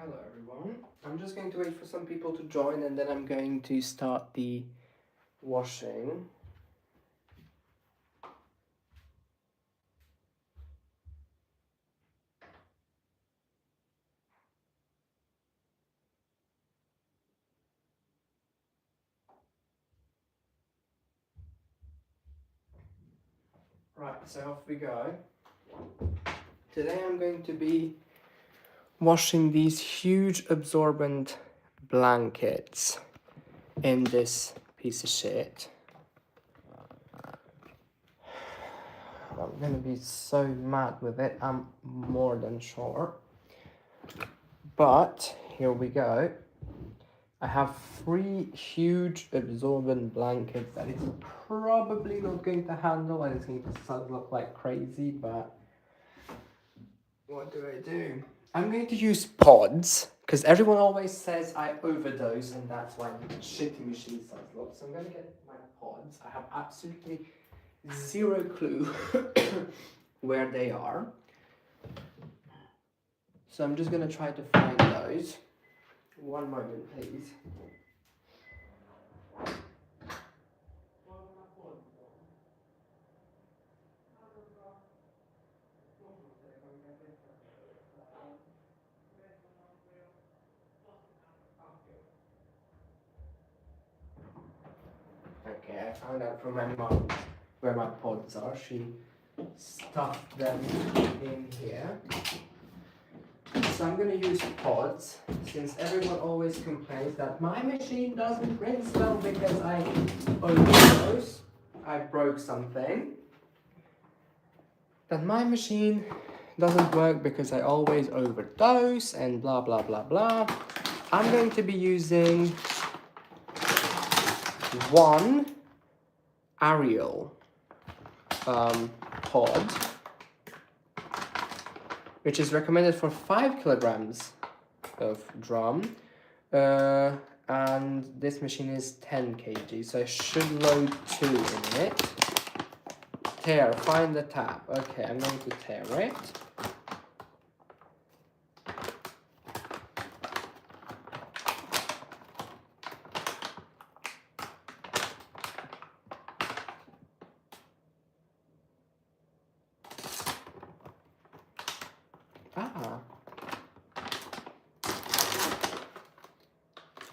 Hello everyone. I'm just going to wait for some people to join and then I'm going to start the washing. Right, so off we go. Today I'm going to be washing these huge absorbent blankets in this piece of shit. I'm gonna be so mad with it, I'm more than sure. But here we go. I have 3 huge absorbent blankets that it's probably not going to handle and it's going to look like crazy, but what do I do? I'm going to use pods because everyone always says I overdose and that's why the shitty machine starts look. So I'm going to get my pods. I have absolutely zero clue where they are. So I'm just going to try to find those. One moment, please. Okay, I found out from my mom where my pods are. She stuffed them in here. So I'm gonna use pods since everyone always complains that my machine doesn't rinse well because I overdose. I broke something. That my machine doesn't work because I always overdose and blah blah blah blah. I'm going to be using one Ariel pod, which is recommended for 5 kilograms of drum, and this machine is 10 kg, so I should load 2 in it. Tear, find the tab. Okay, I'm going to tear it.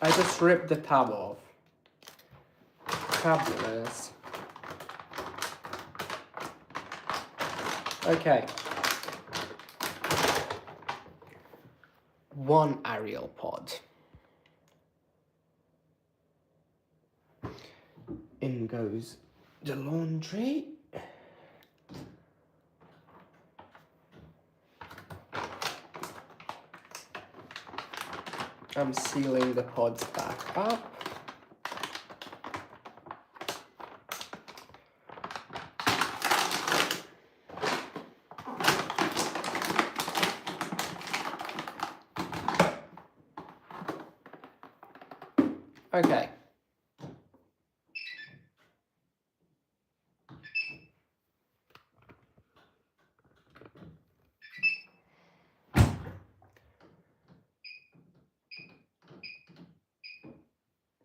I just ripped the tab off. Fabulous. Okay. 1 Ariel pod. In goes the laundry. I'm sealing the pods back up. Okay.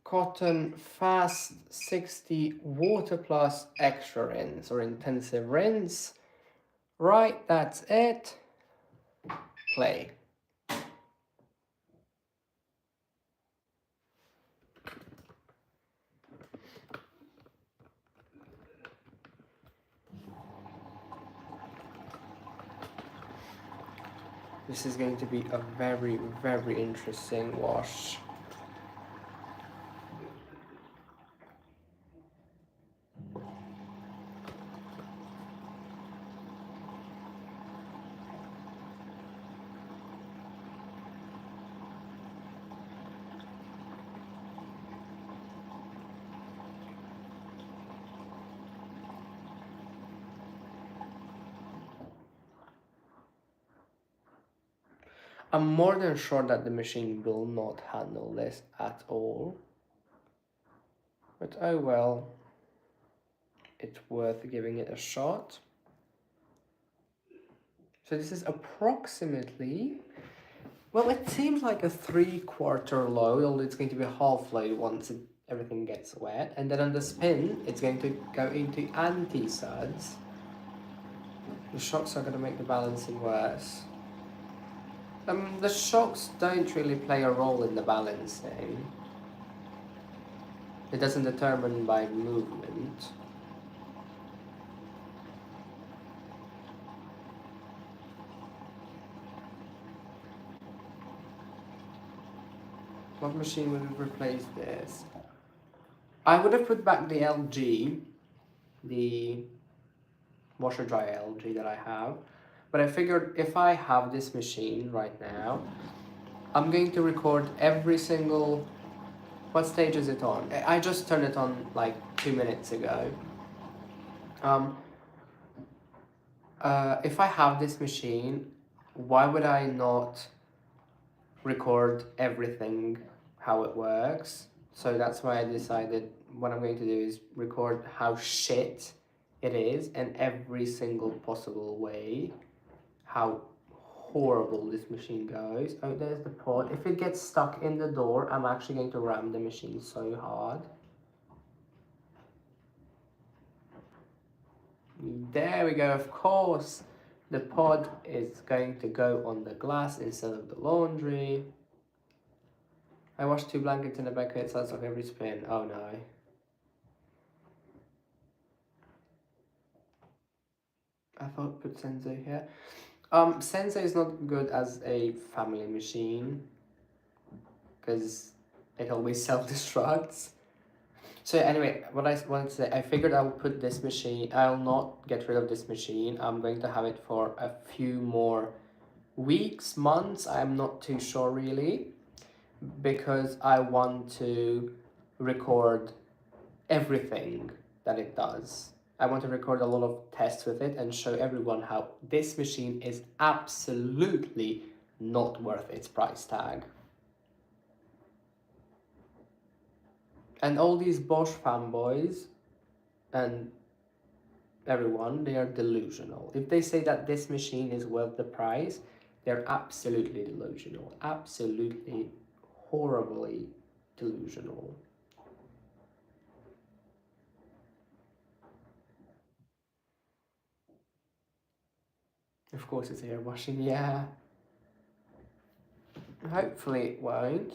Cotton Fast 60 Water Plus Extra Rinse or Intensive Rinse. Right, that's it. Play. This is going to be a very, very interesting wash. I'm more than sure that the machine will not handle this at all. But oh well, it's worth giving it a shot. So this is approximately Well, it seems like a 3/4 load, although it's going to be a half load once everything gets wet. And then on the spin, it's going to go into anti-suds. The shocks are going to make the balancing worse. The shocks don't really play a role in the balancing. It doesn't determine by movement. What machine would have replaced this? I would have put back the LG, the washer dry LG that I have. But I figured if I have this machine right now, I'm going to record every single... What stage is it on? I just turned it on like 2 minutes ago. If I have this machine, why would I not record everything, how it works? So that's why I decided what I'm going to do is record how shit it is in every single possible way. How horrible this machine goes. Oh, there's the pod. If it gets stuck in the door, I'm actually going to ram the machine so hard. There we go, of course. The pod is going to go on the glass instead of the laundry. I washed 2 blankets in a bucket, so that's off every spin. Oh no. I thought put Sensei here. Sensei is not good as a family machine because it always self-destructs. So anyway, what I wanted to say, I figured I would put this machine, I'll not get rid of this machine. I'm going to have it for a few more weeks, months, I'm not too sure really, because I want to record everything that it does. I want to record a lot of tests with it and show everyone how this machine is absolutely not worth its price tag. And all these Bosch fanboys and everyone, they are delusional. If they say that this machine is worth the price, they're absolutely delusional. Absolutely horribly delusional. Of course it's air washing, yeah. Hopefully it won't.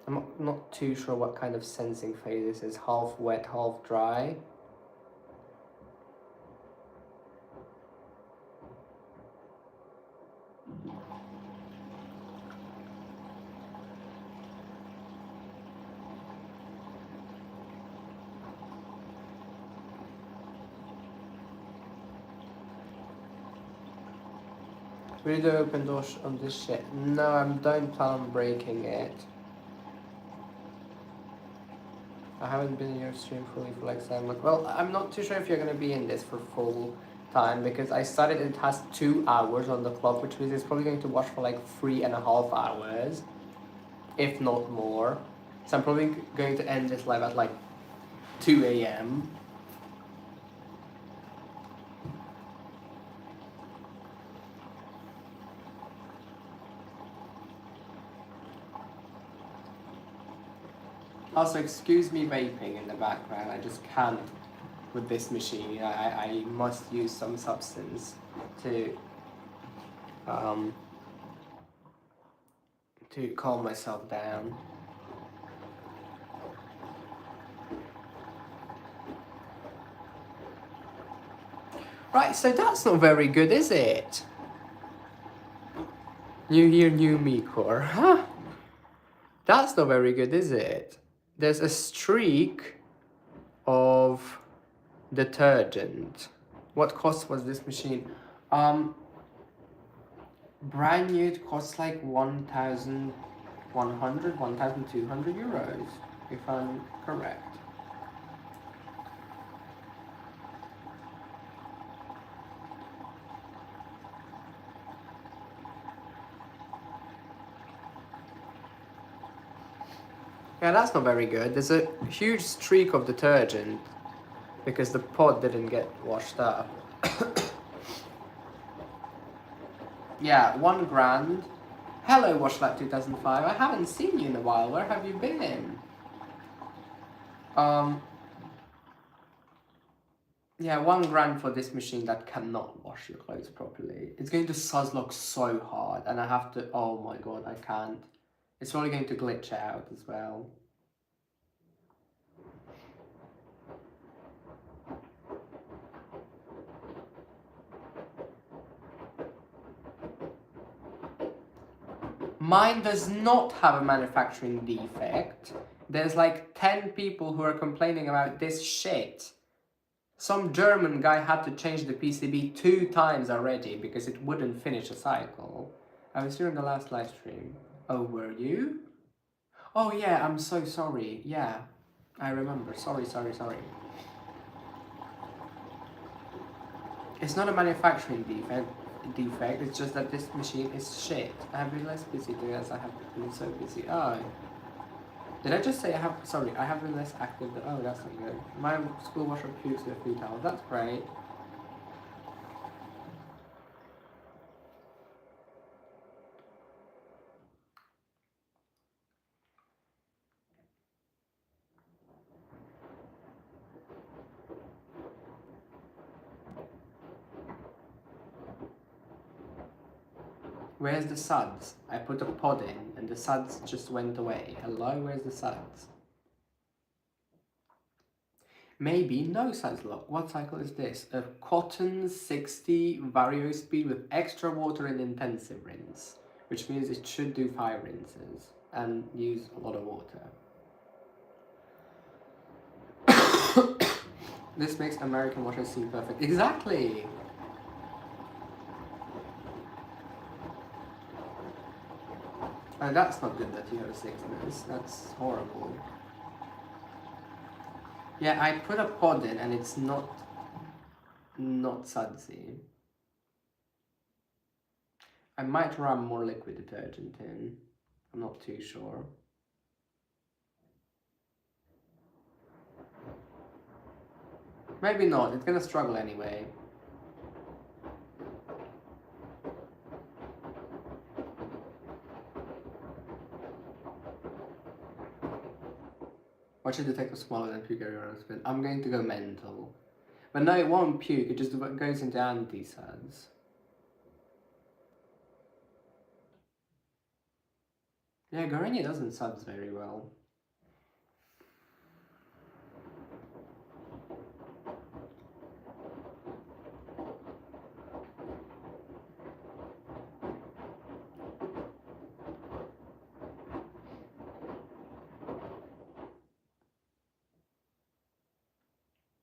I'm not too sure what kind of sensing phase this is. Half wet, half dry. Will you do open doors on this shit? No, I don't plan on breaking it. I haven't been in your stream fully for like 7 months. Well, I'm not too sure if you're gonna be in this for full time because I started, it has 2 hours on the clock, which means it's probably going to watch for like 3.5 hours, if not more. So I'm probably going to end this live at like 2 a.m. Also, excuse me vaping in the background, I just can't with this machine. I must use some substance to calm myself down. Right, so that's not very good, is it? New year, new me core, huh? That's not very good, is it? There's a streak of detergent. What cost was this machine? Brand new, it costs like 1,100, 1,200 euros, if I'm correct. Yeah, that's not very good. There's a huge streak of detergent because the pod didn't get washed up. Yeah, 1 grand. Hello, Washlab 2005. I haven't seen you in a while. Where have you been? Yeah, 1 grand for this machine that cannot wash your clothes properly. It's going to suzzlock so hard, and I have to. Oh my god, I can't. It's probably going to glitch out as well. Mine does not have a manufacturing defect. There's like 10 people who are complaining about this shit. Some German guy had to change the PCB 2 times already because it wouldn't finish a cycle. I was during the last live stream. Oh, were you? Oh yeah, I'm so sorry. Yeah, I remember. Sorry. It's not a manufacturing defect, it's just that this machine is shit. I have been less busy today as I have been so busy. Oh. Did I just say I have, sorry, I have been less active. Oh, that's not good. My school washer pukes with 3 towels. That's great. Where's the suds? I put a pod in and the suds just went away. Hello, where's the suds? Maybe no suds lock. What cycle is this? A cotton 60 vario speed with extra water and intensive rinse, which means it should do 5 rinses and use a lot of water. This makes American washers seem perfect. Exactly! Oh, that's not good that you have a 6 in this. That's horrible. Yeah, I put a pod in and it's not sudsy. I might run more liquid detergent in. I'm not too sure. Maybe not. It's gonna struggle anyway. Watch it detect a smaller than puke area around spin. I'm going to go mental. But no, it won't puke. It just goes into anti-suds. Yeah, Garenia doesn't suds very well.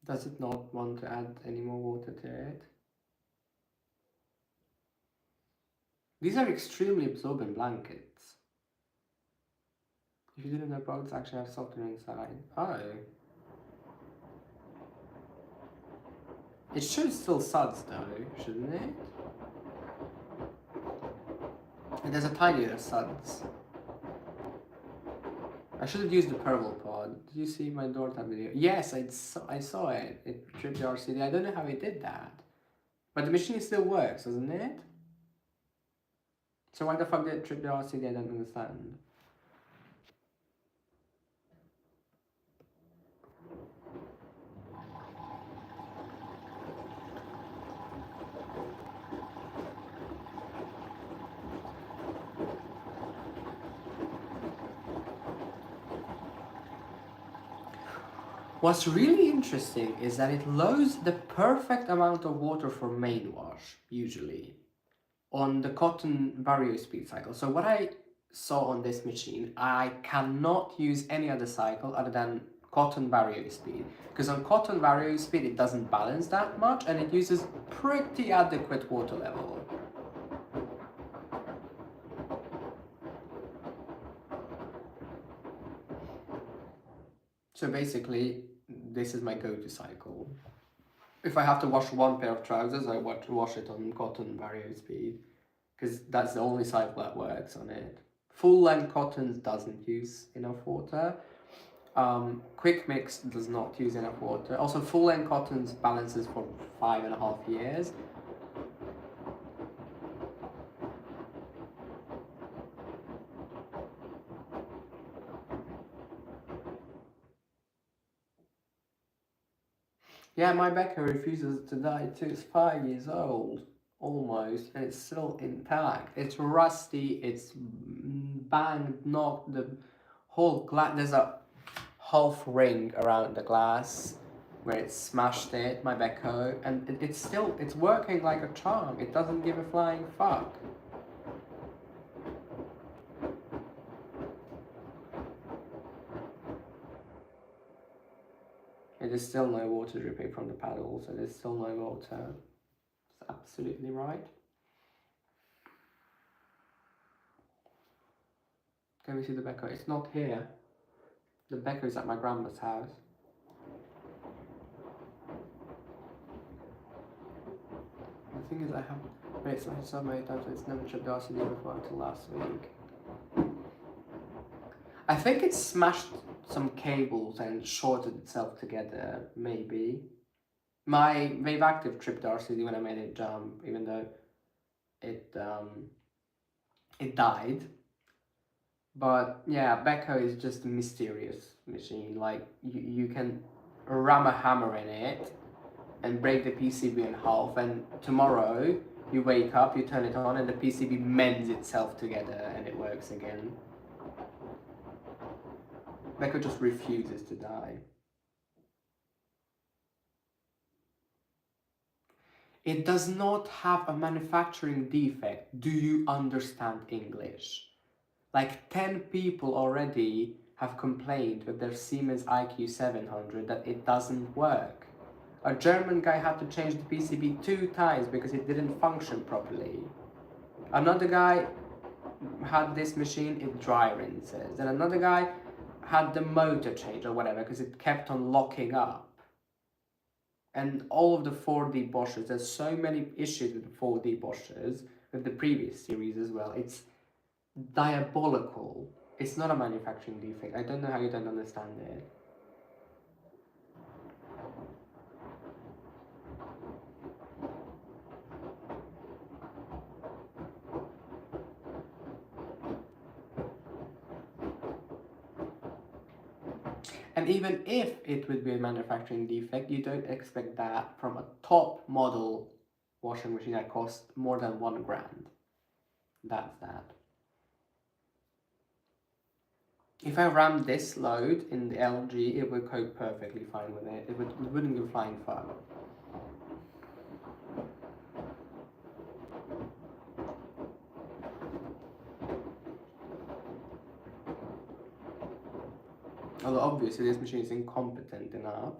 Does it not want to add any more water to it? These are extremely absorbent blankets. If you didn't know, products actually have softener inside. Oh. It should still suds though, shouldn't it? And there's a tinier suds. I should have used the purple pod. Did you see my door tab video? Yes, I saw it. It tripped the RCD. I don't know how it did that. But the machine still works, doesn't it? So why the fuck did it trip the RCD? I don't understand. What's really interesting is that it loads the perfect amount of water for main wash, usually, on the cotton vario speed cycle. So what I saw on this machine, I cannot use any other cycle other than cotton vario speed. Because on cotton vario speed, it doesn't balance that much and it uses pretty adequate water level. So basically, this is my go-to cycle. If I have to wash 1 pair of trousers, I wash it on cotton vario speed. Because that's the only cycle that works on it. Full length cottons doesn't use enough water. Quick mix does not use enough water. Also, full length cottons balances for 5.5 years. Yeah, my Becca refuses to die too. It's 5 years old, almost, and it's still intact. It's rusty, it's banged, knocked, the whole glass, there's a half ring around the glass where it smashed it, my Becca, and it's still, it's working like a charm. It doesn't give a flying fuck. It is still no water dripping from the paddles, and there's still no water. It's absolutely right. Can we see the Becca? It's not here. The Becca is at my grandma's house. The thing is, I have raised my so many times, it's never tripped the RCD before until last week. I think it smashed some cables and shorted itself together, maybe. My Wave Active tripped the RCD when I made it jump, even though it died. But yeah, Beko is just a mysterious machine. Like, you can ram a hammer in it and break the PCB in half, and tomorrow you wake up, you turn it on, and the PCB mends itself together and it works again. Beko just refuses to die. It does not have a manufacturing defect. Do you understand English? Like 10 people already have complained with their Siemens IQ700 that it doesn't work. A German guy had to change the PCB 2 times because it didn't function properly. Another guy had this machine, it dry rinses. And another guy had the motor changed or whatever because it kept on locking up. And all of the 4D Bosches, there's so many issues with the 4D Bosches, with the previous series as well. It's diabolical. It's not a manufacturing defect. I don't know how you don't understand it. And even if it would be a manufacturing defect, you don't expect that from a top model washing machine that costs more than $1,000. That's that. If I rammed this load in the LG, it would cope perfectly fine with it. It wouldn't give flying fuck. Although obviously this machine is incompetent enough.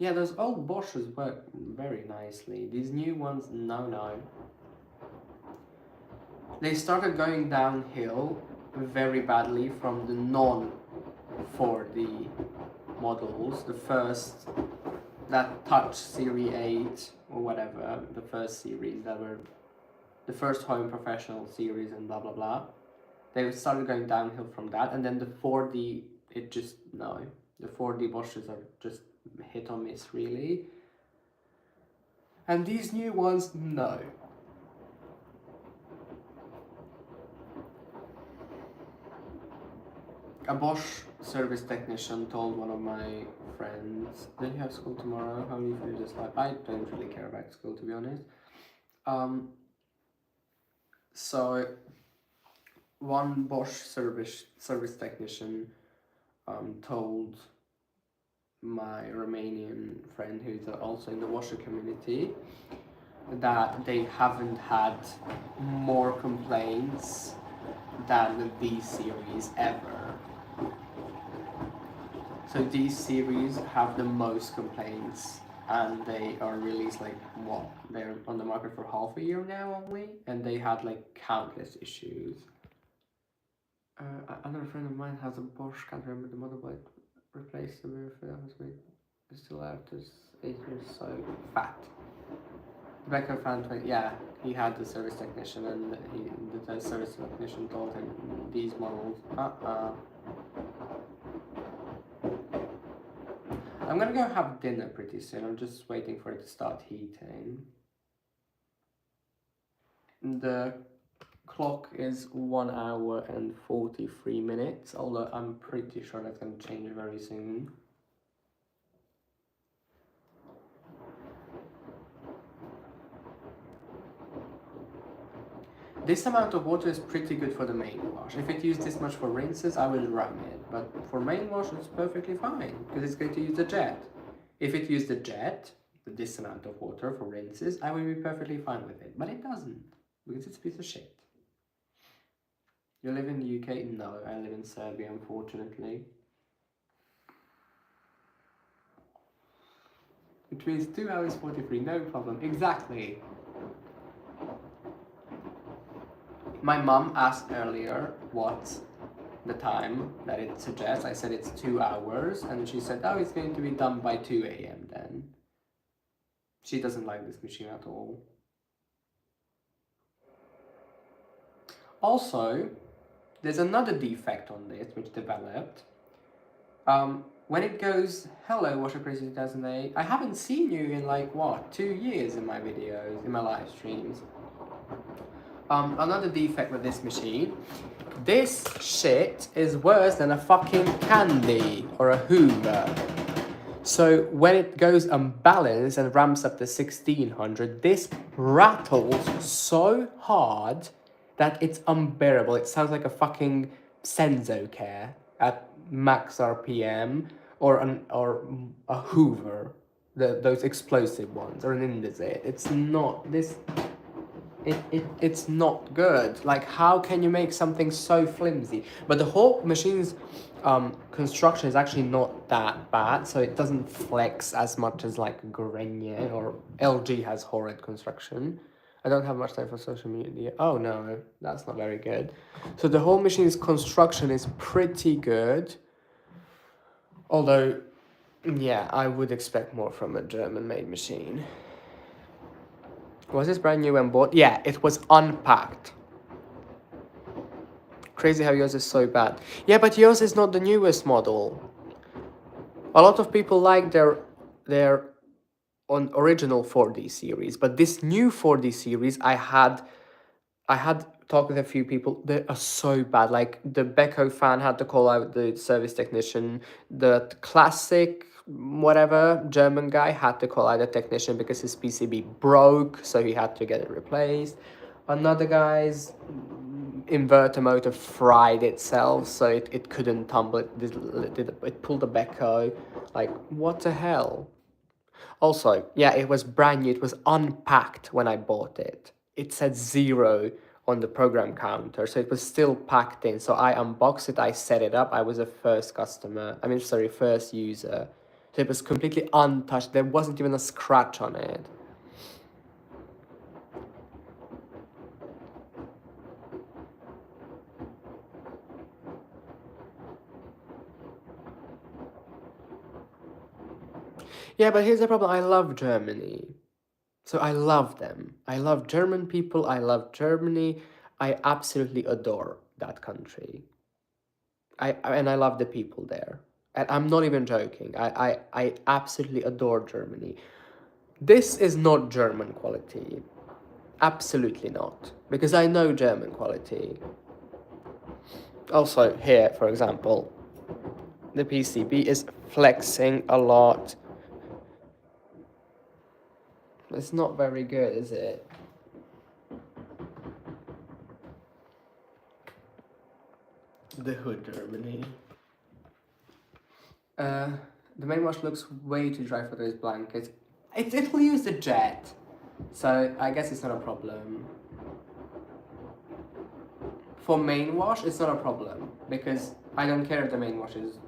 Yeah, those old Bosches work very nicely. These new ones, no. They started going downhill very badly from the non-4D models. The first, that Touch Series 8 or whatever, the first series that were the first home professional series and blah blah blah. They started going downhill from that, and then the 4D, it just, no. The 4D Bosches are just hit or miss, really. And these new ones, no. A Bosch service technician told one of my friends, "Then you have school tomorrow, how do you feel this life?" I don't really care about school, to be honest. So one Bosch service technician told my Romanian friend, who's also in the washer community, that they haven't had more complaints than these series ever. So these series have the most complaints, and they are released like, what, they're on the market for half a year now only, and they had like countless issues. Another friend of mine has a Bosch, can't remember the model, but replaced the mirror for that was weird. Still out this, it was so fat. Rebecca found 20, yeah, he had the service technician and the service technician told him these models, I'm gonna go have dinner pretty soon, I'm just waiting for it to start heating. The clock is 1 hour and 43 minutes, although I'm pretty sure that's gonna change very soon. This amount of water is pretty good for the main wash. If it used this much for rinses, I would ram it. But for main wash, it's perfectly fine because it's going to use the jet. If it used the jet, this amount of water for rinses, I would be perfectly fine with it. But it doesn't because it's a piece of shit. You live in the UK? No, I live in Serbia, unfortunately. Which means 2 hours 43, no problem. Exactly. My mum asked earlier what's the time that it suggests. I said it's 2 hours, and she said, oh, it's going to be done by 2 a.m. then. She doesn't like this machine at all. Also, there's another defect on this which developed. When it goes, hello, Washer Crazy 2008, I haven't seen you in like, what, 2 years in my videos, in my live streams. Another defect with this machine, this shit is worse than a fucking candy or a Hoover. So when it goes unbalanced and ramps up to 1600, this rattles so hard that it's unbearable. It sounds like a fucking Senzo care at max RPM or a Hoover, those explosive ones, or an Indesit. It's not this. It's not good. Like, how can you make something so flimsy? But the whole machine's construction is actually not that bad, so it doesn't flex as much as like Grenier or LG has horrid construction. I don't have much time for social media. Oh no, that's not very good. So the whole machine's construction is pretty good. Although, yeah, I would expect more from a German-made machine. Was this brand new and bought? Yeah, it was unpacked. Crazy how yours is so bad. Yeah, but yours is not the newest model. A lot of people like their on original 4D series, but this new 4D series, I had talked with a few people. They are so bad. Like the Beko fan had to call out the service technician. The classic whatever German guy had to call out the technician because his PCB broke, so he had to get it replaced. Another guy's inverter motor fried itself, so it couldn't tumble. It pulled a Beko. Like, what the hell? Also, yeah, it was brand new. It was unpacked when I bought it. It said 0 on the program counter, so it was still packed in. So I unboxed it, I set it up. I was a first first user. So it was completely untouched. There wasn't even a scratch on it. Yeah, but here's the problem. I love Germany. So I love them. I love German people. I love Germany. I absolutely adore that country. And I love the people there. And I'm not even joking. I absolutely adore Germany. This is not German quality. Absolutely not. Because I know German quality. Also, here, for example, the PCB is flexing a lot. It's not very good, is it? The hood Germany. The main wash looks way too dry for those blankets. It'll use the jet, so I guess it's not a problem. For main wash, it's not a problem because I don't care if the main wash is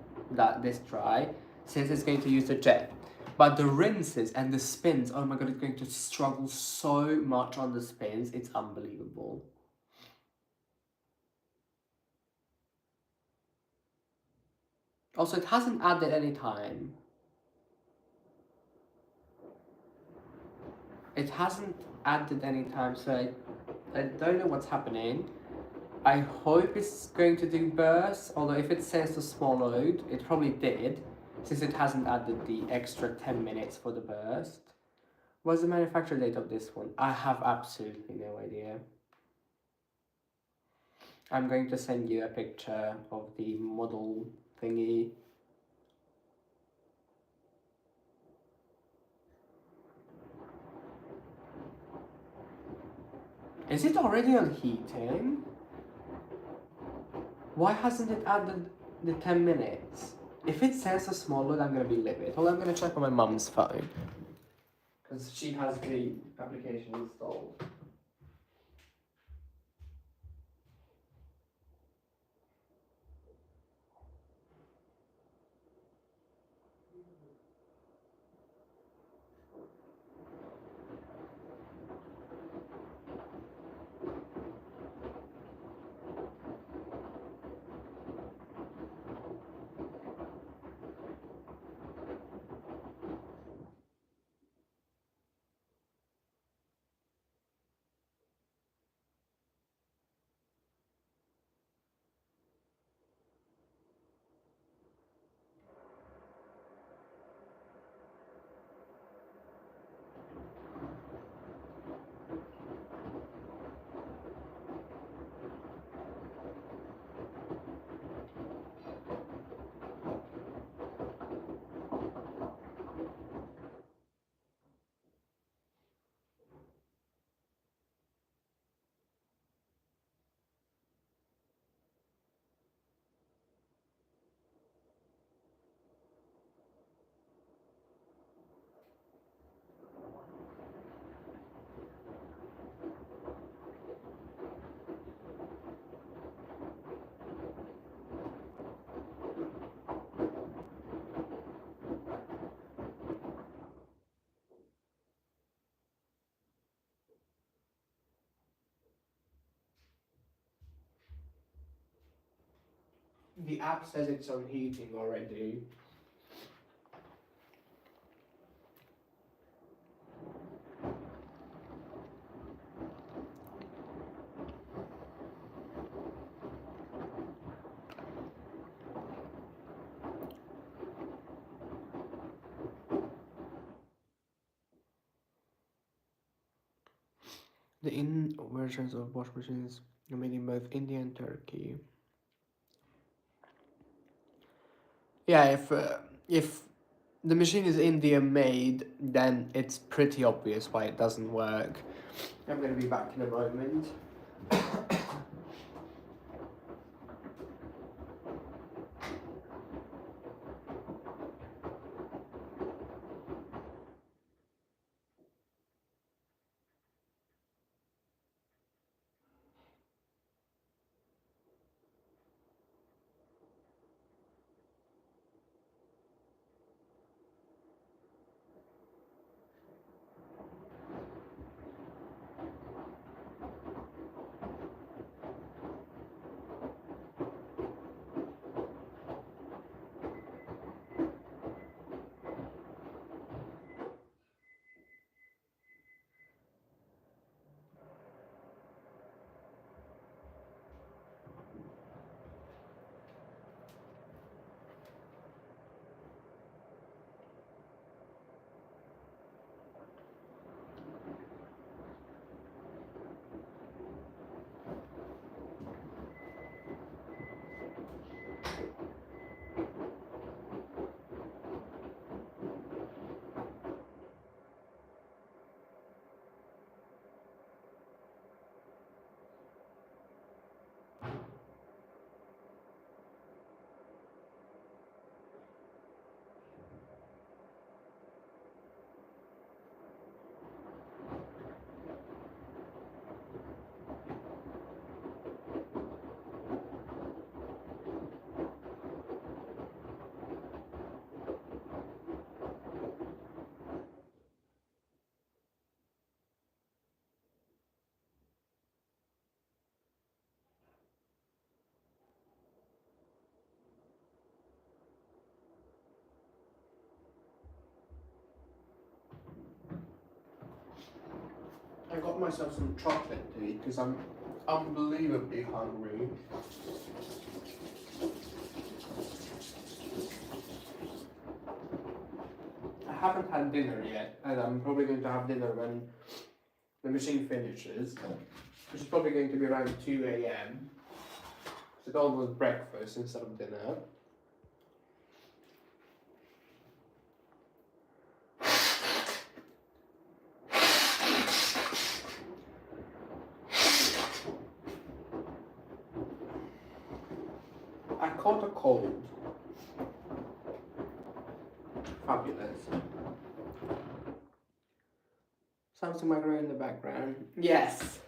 this dry, since it's going to use the jet. But the rinses and the spins, oh my god, it's going to struggle so much on the spins. It's unbelievable. Also, it hasn't added any time. it hasn't added any time, so I don't know what's happening. I hope it's going to do burst, although if it says a small load, it probably did, since it hasn't added the extra 10 minutes for the burst. What's the manufacture date of this one? I have absolutely no idea. I'm going to send you a picture of the model thingy. Is it already on heating? Why hasn't it added the 10 minutes? If it says a small load, I'm gonna be livid. Well, I'm gonna check on my mum's phone, because she has the application installed. The app says it's on heating already. The in versions of wash machines are made in both India and Turkey. Yeah, if the machine is India made, then it's pretty obvious why it doesn't work. I'm gonna be back in a moment. got myself some chocolate to eat because I'm unbelievably hungry. I haven't had dinner yet, and I'm probably going to have dinner when the machine finishes, which is probably going to be around 2 a.m. So it's almost breakfast instead of dinner. I caught a cold. Fabulous. Samsung micro in the background. Yes.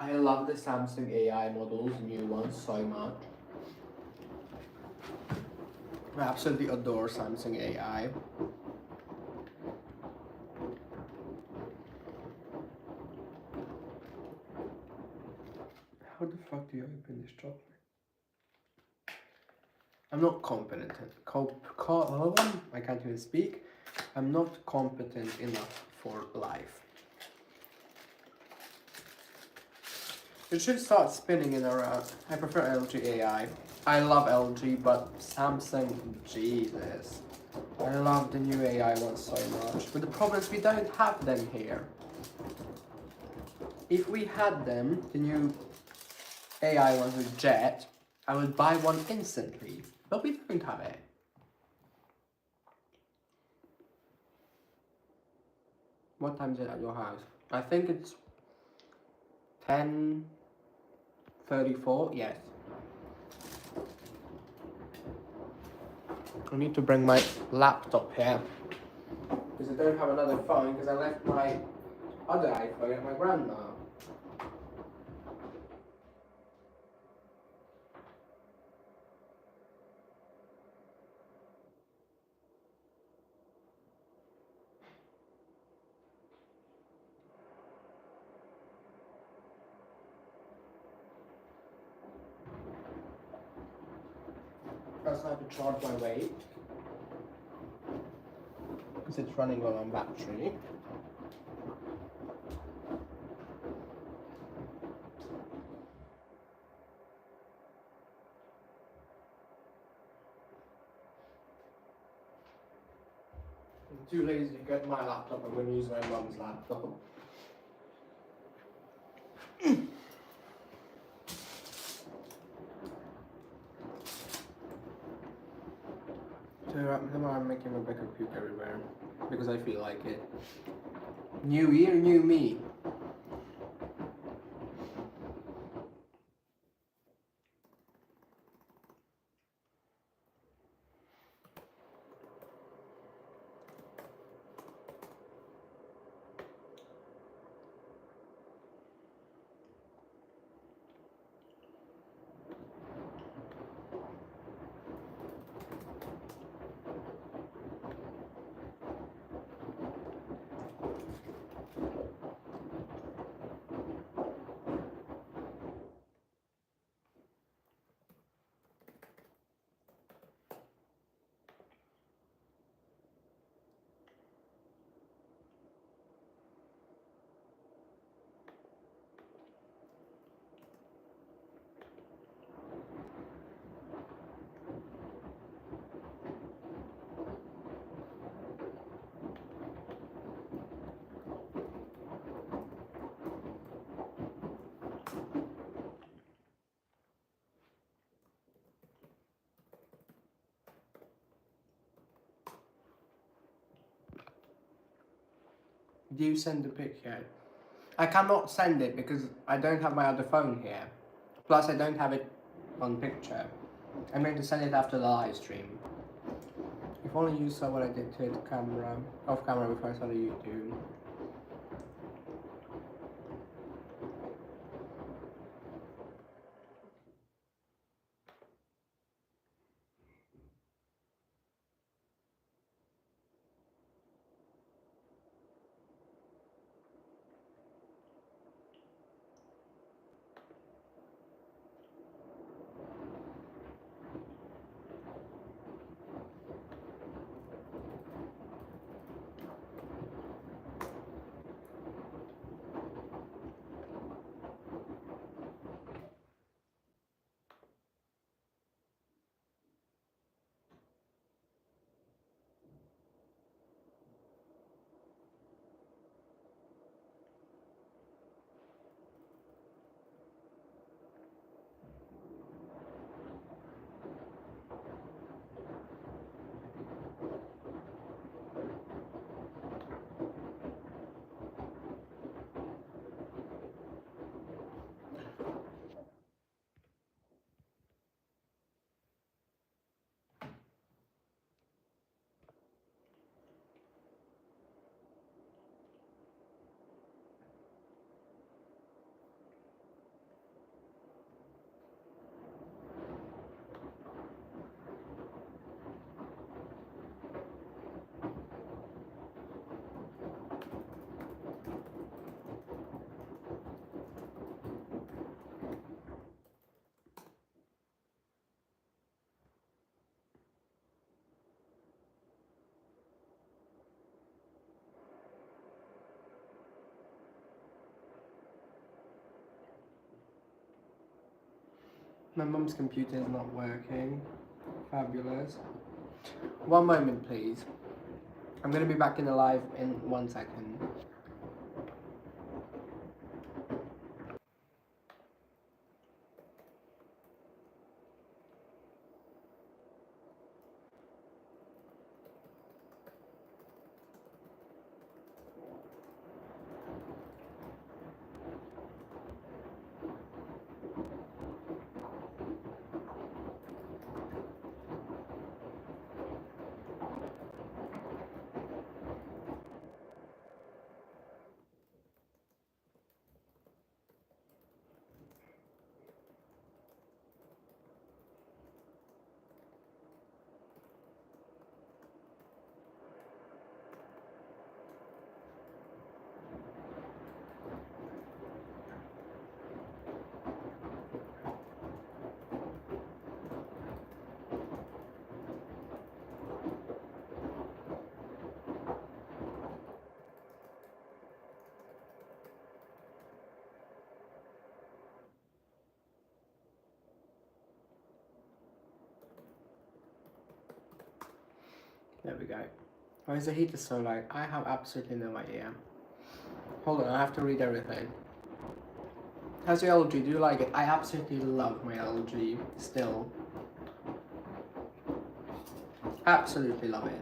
I love the Samsung AI models, new ones, so much. I absolutely adore Samsung AI. How the fuck do you open this chocolate? I'm not competent. I can't even speak. I'm not competent enough for life. It should start spinning in around. I prefer LG AI. I love LG, but Samsung, Jesus. I love the new AI ones so much. But the problem is we don't have them here. If we had them, the new AI ones with Jet, I would buy one instantly. But we don't have it. What time is it at your house? I think it's 10:34. Yes. I need to bring my laptop here because I don't have another phone because I left my other iPhone at my grandma. First I have to charge my weight because it's running low on battery. I'm too lazy to get my laptop. I'm going to use my mum's laptop. So I'm making a bigger puke everywhere because I feel like it. New year, new me. Do you send the pic yet? I cannot send it because I don't have my other phone here. Plus I don't have it on picture. I'm going to send it after the live stream. If only you saw what I did to the camera, off camera before I saw the YouTube. My mum's computer is not working. Fabulous. One moment, please. I'm going to be back in the live in 1 second. There we go. Why is the heater so light? I have absolutely no idea. Hold on, I have to read everything. How's your LG? Do you like it? I absolutely love my LG still. Absolutely love it.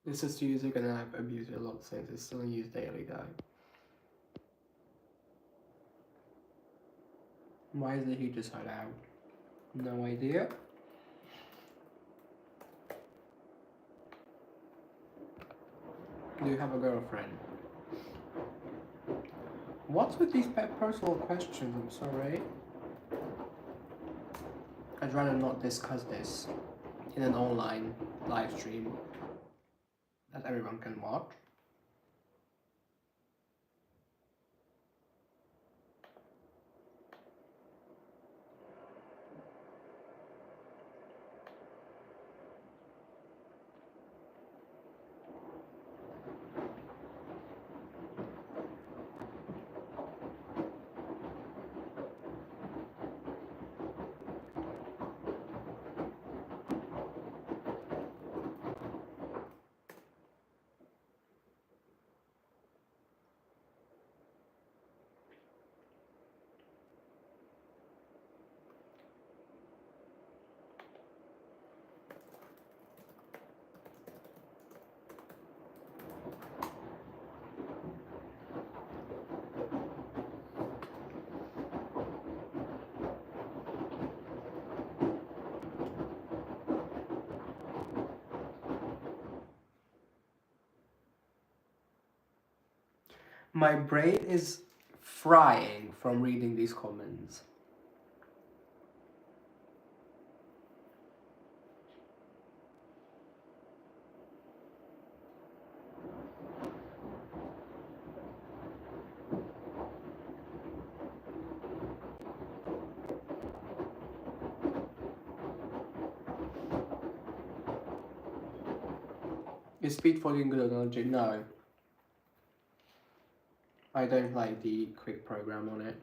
This is user gonna have abused it a lot since it's still in use daily though. Why is the heater so loud? No idea. Do you have a girlfriend? What's with these personal questions? I'm sorry. I'd rather not discuss this in an online live stream that everyone can watch. My brain is frying from reading these comments. Is speed following good analogy? No. I don't like the quick program on it.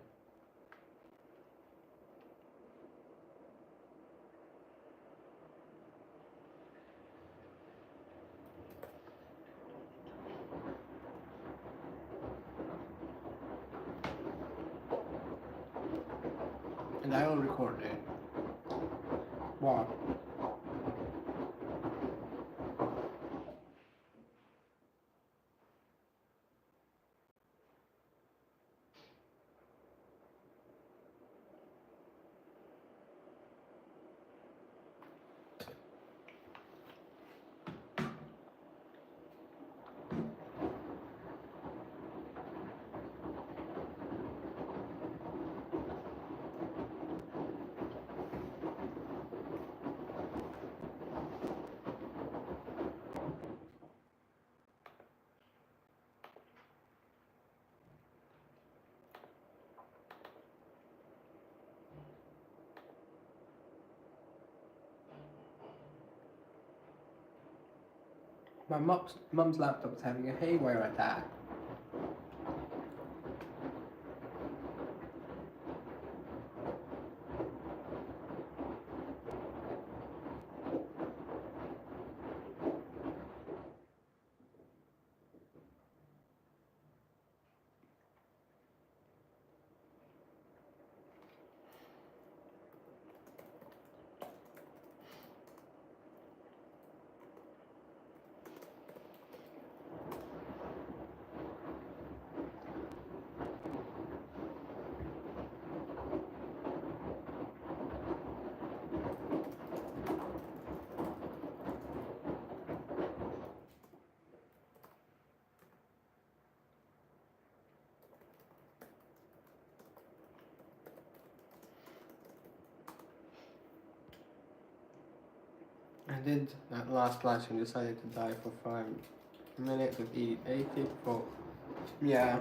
And I will record it. What? My mum's laptop is having a haywire attack. did that last class and decided to die for 5 minutes with E80 for... Yeah.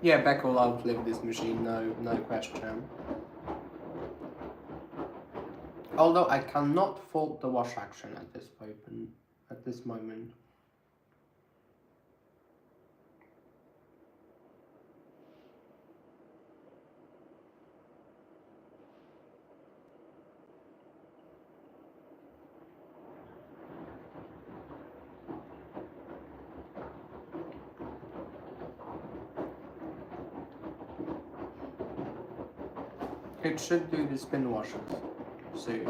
Yeah, Beck will outlive this machine, no question. Although I cannot fault the wash action at this moment. It should do the spin washers soon.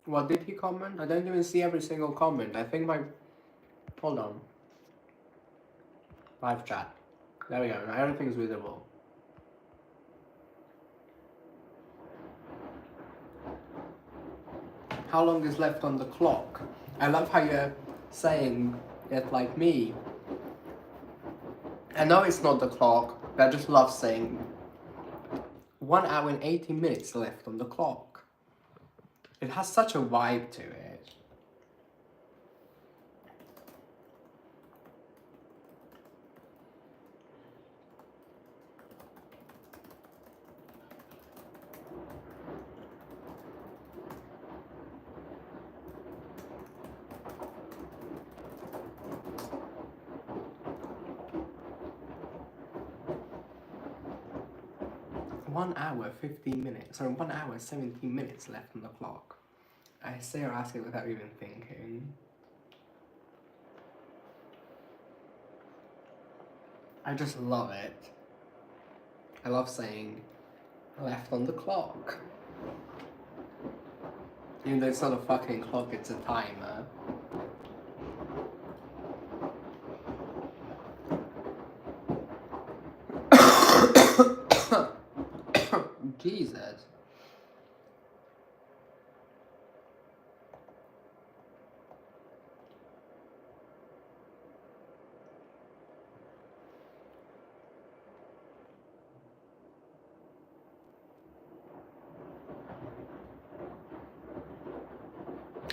What did he comment? I don't even see every single comment. I think my... Hold on. Live chat. There we go. Now everything's visible. How long is left on the clock? I love how you're saying it like me. I know it's not the clock, but I just love saying 1 hour and 80 minutes left on the clock. It has such a vibe to it. One hour 15 minutes, sorry, 1 hour 17 minutes left on the clock. I say or ask it without even thinking. I just love it. I love saying left on the clock. Even though it's not a fucking clock, it's a timer. Jesus.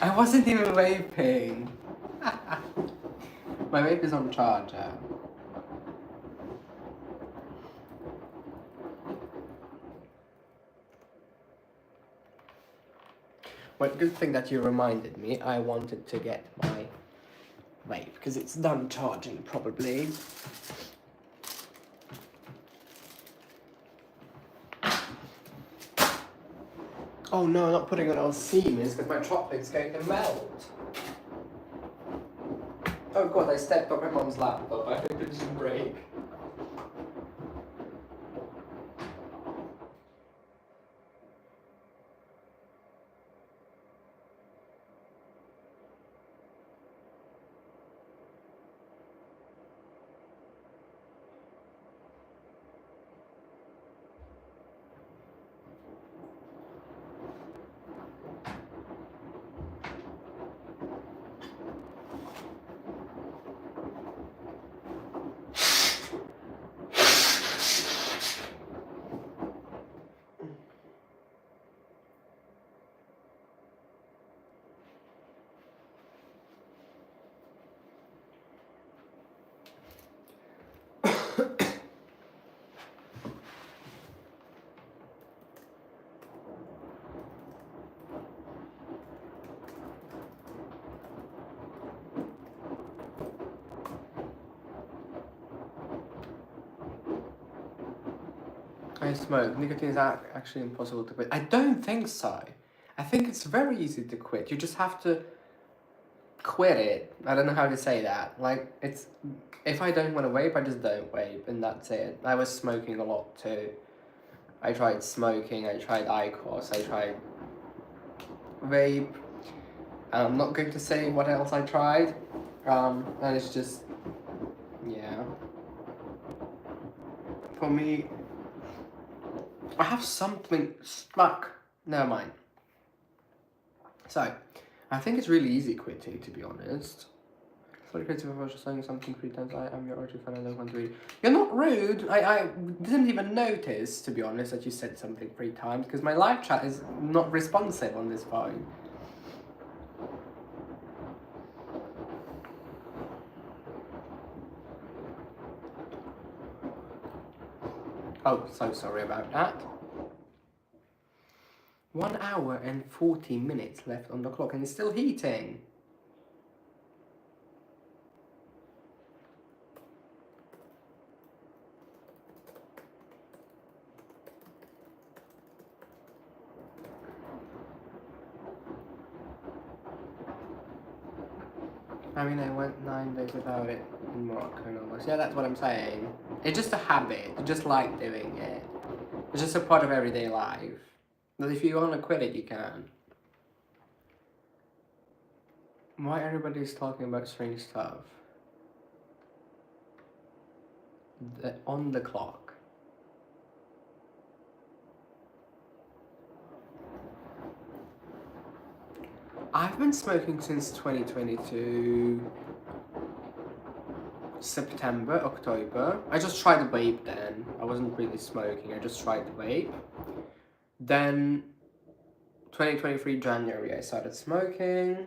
I wasn't even vaping. My vape is on charger. Well, good thing that you reminded me. I wanted to get my vape because it's done charging probably. Oh no, I'm not putting it on Siemens because my chocolate's going to melt. Oh god, I stepped on my mom's laptop. I hope it doesn't break. I smoke. Nicotine is actually impossible to quit. I don't think so. I think it's very easy to quit. You just have to quit it. I don't know how to say that. Like, it's... If I don't want to vape, I just don't vape, and that's it. I was smoking a lot too. I tried smoking, I tried IQOS, I tried vape. I'm not going to say what else I tried. And it's just... Yeah. For me... I have something stuck. Never mind. So, I think it's really easy quitting, to be honest. Sorry, creative, if I was just saying something 3 times. I am your artist fan, I don't want to read. You're not rude. I didn't even notice, to be honest, that you said something 3 times, because my live chat is not responsive on this phone. Oh, so sorry about that. 1 hour and 40 minutes left on the clock, and it's still heating. I mean, I went 9 days without it in Morocco and almost. Yeah, that's what I'm saying. It's just a habit. You just like doing it. It's just a part of everyday life. But if you want to quit it, you can. Why everybody's talking about strange stuff? On the clock. I've been smoking since 2022. September, October. I just tried the vape then. I wasn't really smoking, I just tried the vape. Then 2023 January I started smoking.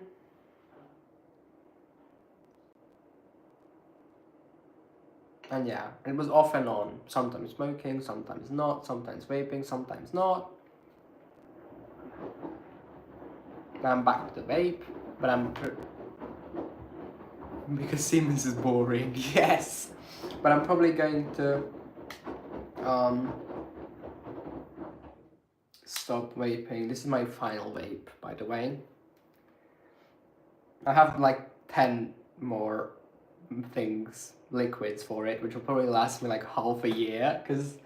And yeah, it was off and on. Sometimes smoking, sometimes not, sometimes vaping, sometimes not. Now I'm back to the vape, but I'm... Because Siemens is boring, yes! But I'm probably going to stop vaping. This is my final vape, by the way. I have like 10 more things, liquids for it, which will probably last me like half a year, because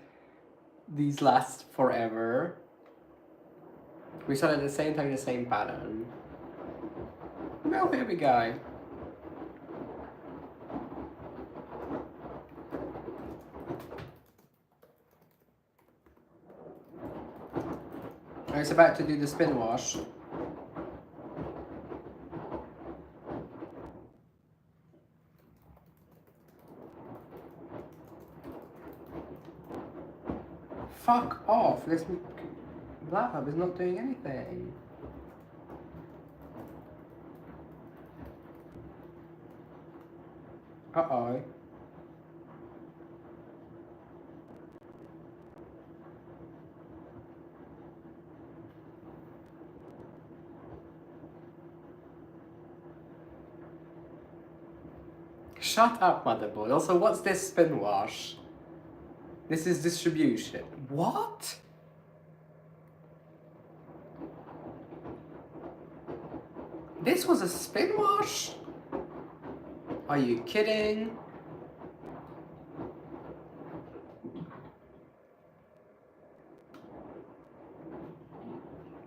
these last forever. We started at the same time, the same pattern. Well, here we go. I was about to do the spin wash. Fuck off! This laptop is not doing anything. Uh-oh. Shut up, motherboard. Also, what's this spin wash? This is distribution. What? This was a spin wash? Are you kidding?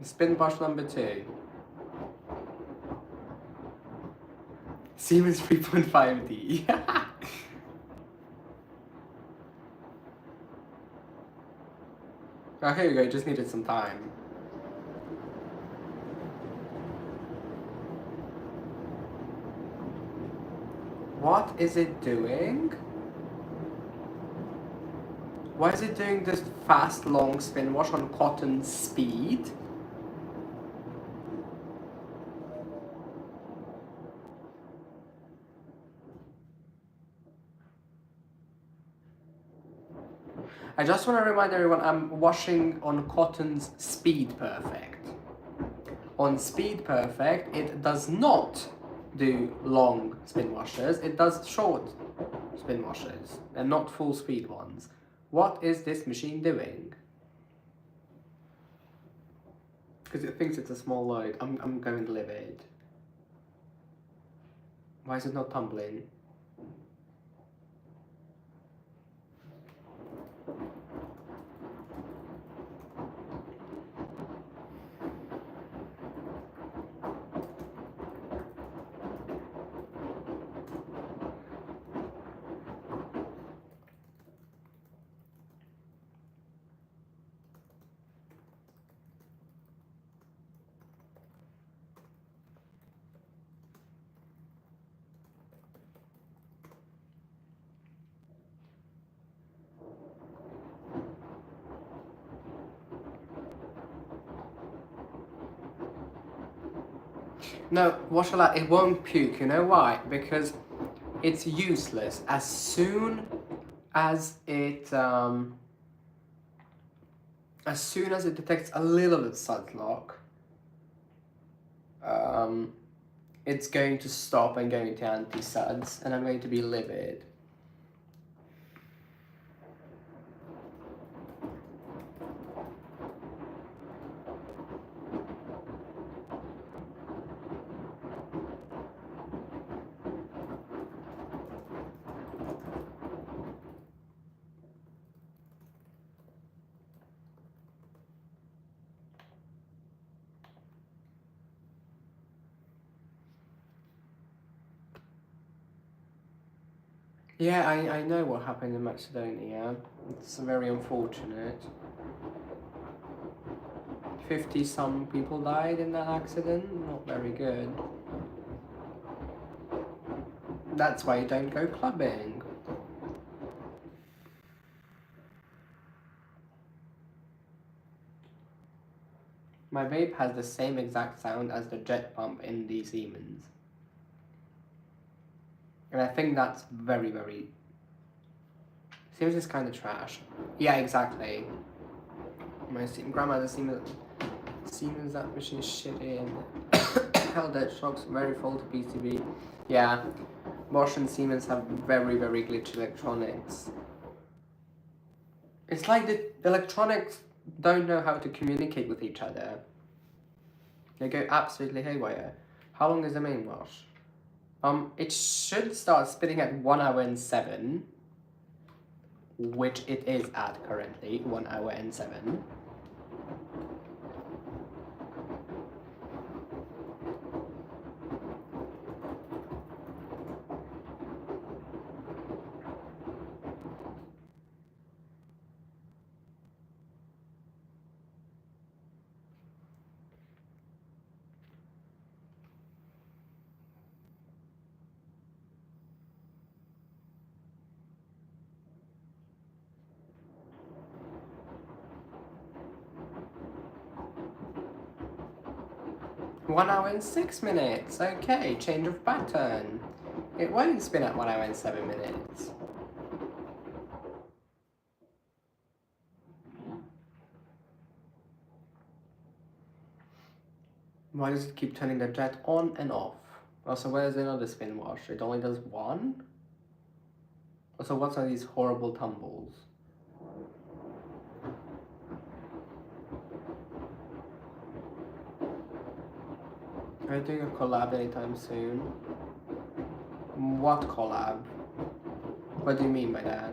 Spin wash number 2. Siemens 3.5D. Oh, here you go, just needed some time. What is it doing? Why is it doing this fast, long spin wash on cotton speed? I just want to remind everyone I'm washing on cotton's Speed Perfect. On Speed Perfect, it does not do long spin washes, it does short spin washes and not full speed ones. What is this machine doing? Because it thinks it's a small load. I'm going livid. Why is it not tumbling? No, washala, it won't puke. You know why? Because it's useless. As soon as it detects a little bit sunlock, it's going to stop and go into anti-suds, and I'm going to be livid. Yeah, I know what happened in Macedonia. It's very unfortunate. 50-some people died in that accident. Not very good. That's why you don't go clubbing. My vape has the same exact sound as the jet pump in the Siemens. And I think that's very, very... Siemens is kind of trash. Yeah, exactly. My grandmother's Siemens, that machine is shit in. Hell, that shocks very faulty PCB. Yeah, Bosch and Siemens have very, very glitchy electronics. It's like the electronics don't know how to communicate with each other. They go absolutely haywire. How long is the main wash? It should start spinning at 1 hour and 7, which it is at currently, 1 hour and 7. One hour and 6 minutes. Okay, change of pattern. It won't spin at 1 hour and 7 minutes. Why does it keep turning the jet on and off? Also, where's another spin wash? It only does one? Also, what's all these horrible tumbles? Are you doing a collab anytime soon? What collab? What do you mean by that?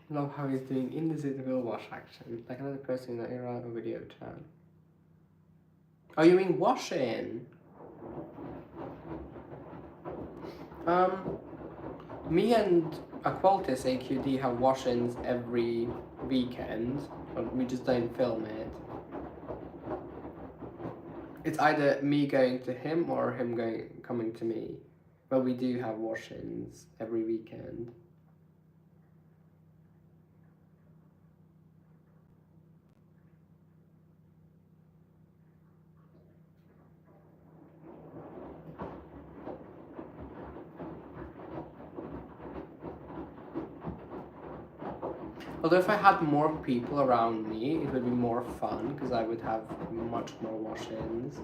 Love how he's doing invisible wash action, like another person in the era of video chat. Oh, you mean washing? Me and Aqualtis AQD have wash-ins every weekend, but we just don't film it. It's either me going to him or him coming to me, but we do have wash-ins every weekend. Although if I had more people around me, it would be more fun because I would have much more wash-ins.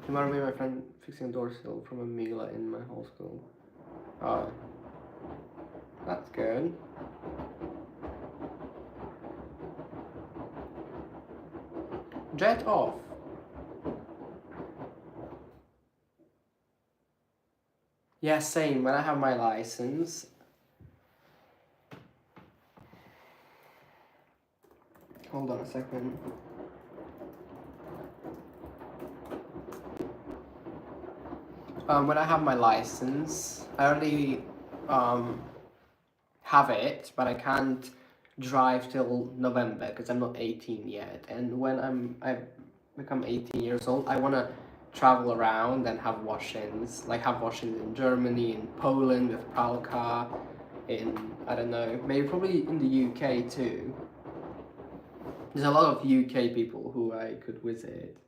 Tomorrow, my friend fixing a door sill from a Mila in my whole school. Oh, that's good. Jet off. Yeah, same. When I have my license. Hold on a second. When I have my license, I already have it, but I can't drive till November because I'm not 18 yet. And when I become 18 years old, I want to travel around and have wash-ins. Like have wash-ins in Germany, in Poland with Pralka, in, I don't know, maybe probably in the UK too. There's a lot of UK people who I could visit.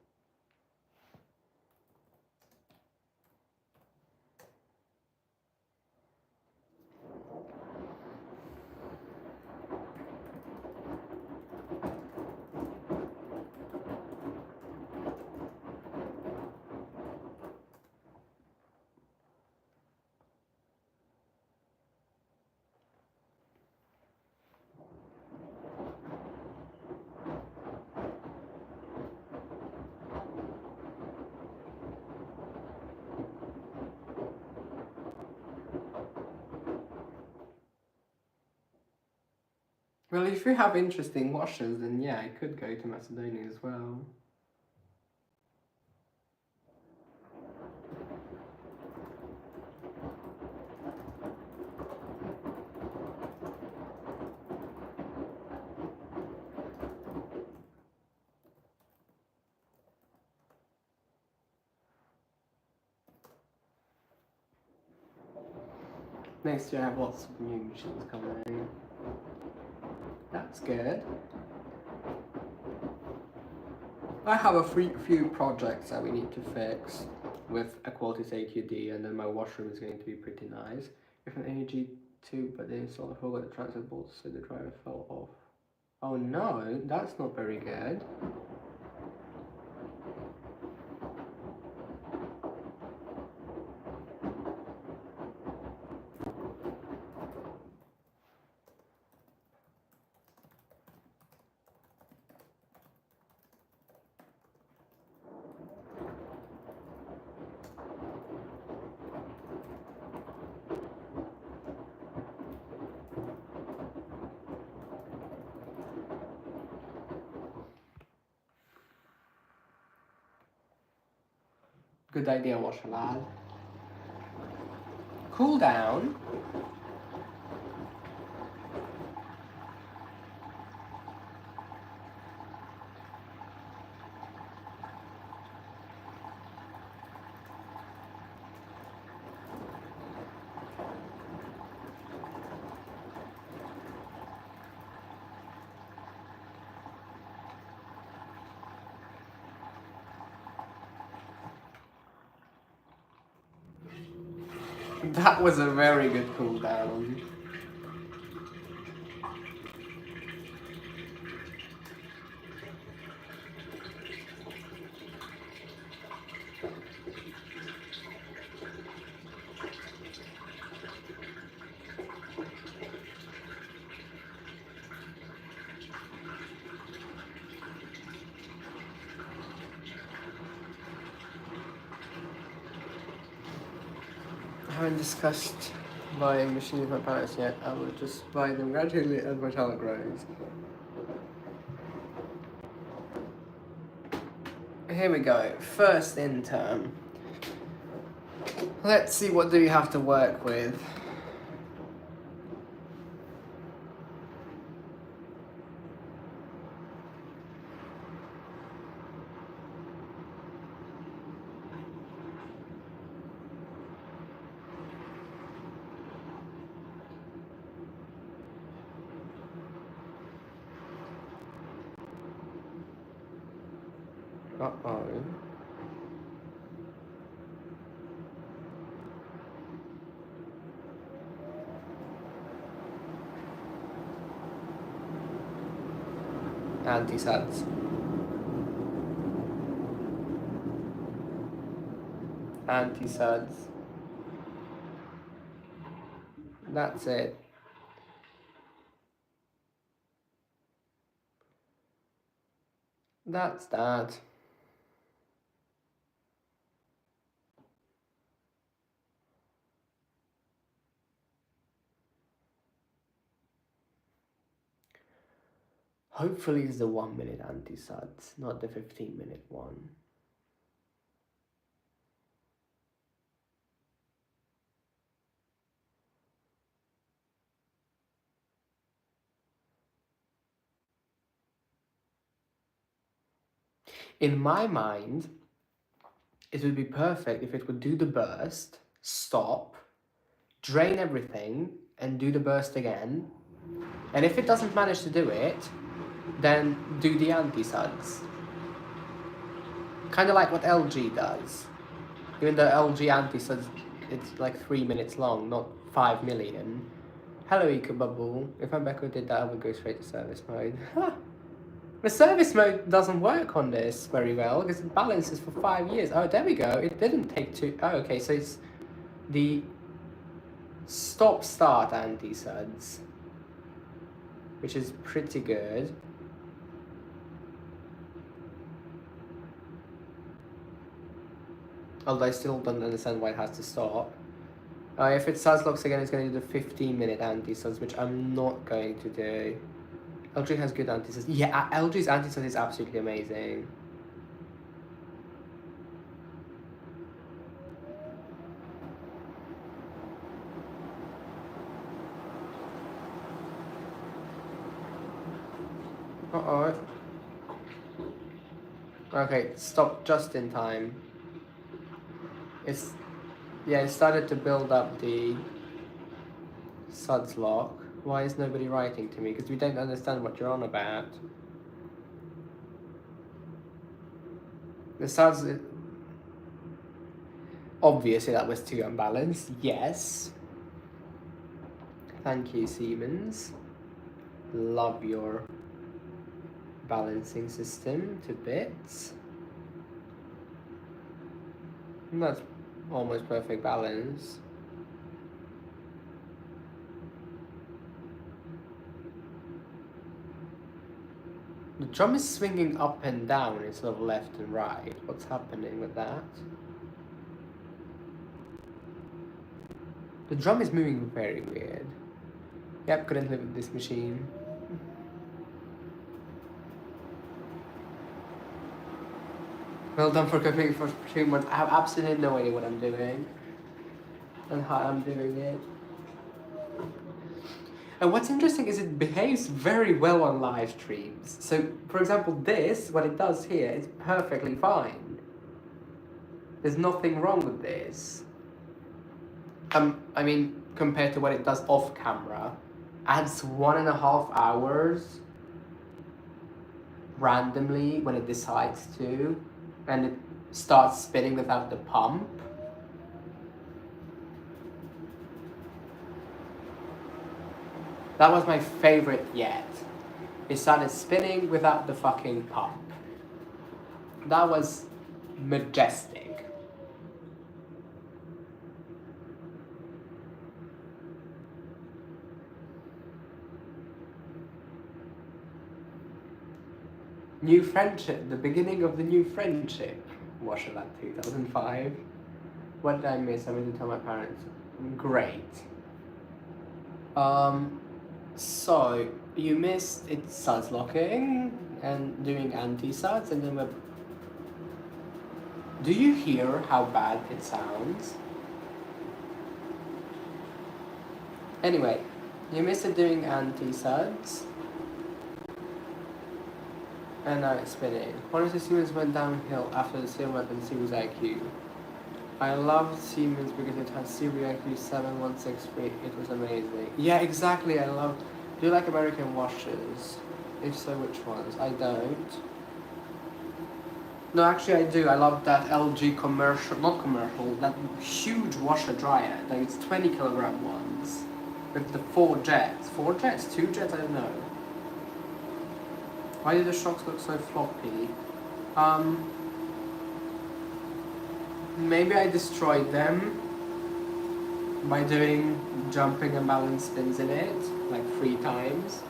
Well, if you have interesting washers, then yeah, I could go to Macedonia as well. Next year I have lots of new machines coming. That's good. I have a few projects that we need to fix with Aqualtis AQD, and then my washroom is going to be pretty nice. With an AG2, but the installer forgot the transfer bolts, so the driver fell off. Oh no, that's not very good. Good idea, washer lad. cool down. That was a very good cool down. I haven't discussed buying machines with my parents yet. I will just buy them gradually as my child grows. Here we go. First intern. Let's see what do we have to work with. Uh-oh. Anti-suds. Anti-suds. That's it. That's that. Hopefully it's the 1 minute anti-suds, not the 15-minute one. In my mind, it would be perfect if it would do the burst, stop, drain everything, and do the burst again. And if it doesn't manage to do it, then do the anti-suds. Kind of like what LG does. Even though LG anti-suds, it's like 3 minutes long, not 5 million. Hello, Eco-Bubble. If Rebecca did that, I would go straight to service mode. The service mode doesn't work on this very well because it balances for 5 years. Oh, there we go. It didn't take two. Oh, okay. So it's the stop-start anti-suds, which is pretty good. Although I still don't understand why it has to stop. If it suds locks again, it's going to do the 15-minute anti-suds, which I'm not going to do. LG has good anti-suds. Yeah, LG's anti-suds is absolutely amazing. Uh-oh. Okay, stop just in time. It started to build up the suds lock. Why is nobody writing to me? Because we don't understand what you're on about. The suds... Obviously that was too unbalanced. Yes. Thank you, Siemens. Love your balancing system to bits. And that's almost perfect balance. The drum is swinging up and down instead of left and right. What's happening with that? The drum is moving very weird. Yep, couldn't live with this machine. Well done for cooking for 2 months. I have absolutely no idea what I'm doing. and how I'm doing it. And what's interesting is it behaves very well on live streams. So, for example, this, what it does here, is perfectly fine. There's nothing wrong with this. I mean, compared to what it does off camera, adds 1.5 hours randomly when it decides to, and it starts spinning without the pump. That was my favorite yet. It started spinning without the fucking pump. That was majestic. New friendship, the beginning of the new friendship. Washer that 2005. What did I miss? I meant to tell my parents. Great. So you missed it suds locking and doing anti-suds, and then do you hear how bad it sounds? Anyway, you missed it doing anti-suds. And now it's spinning. Honestly, Siemens went downhill after the same weapon Siemens IQ. I loved Siemens because it had Siemens IQ700. It was amazing. Yeah, exactly. I loved. Do you like American washers? If so, which ones? I don't. No, actually, I do. I love that LG commercial, not commercial, that huge washer dryer. Like it's 20 kilogram ones with the 4 jets. 4 jets? 2 jets? I don't know. Why do the shocks look so floppy? Maybe I destroyed them by doing jumping and balance spins in it, like 3 times.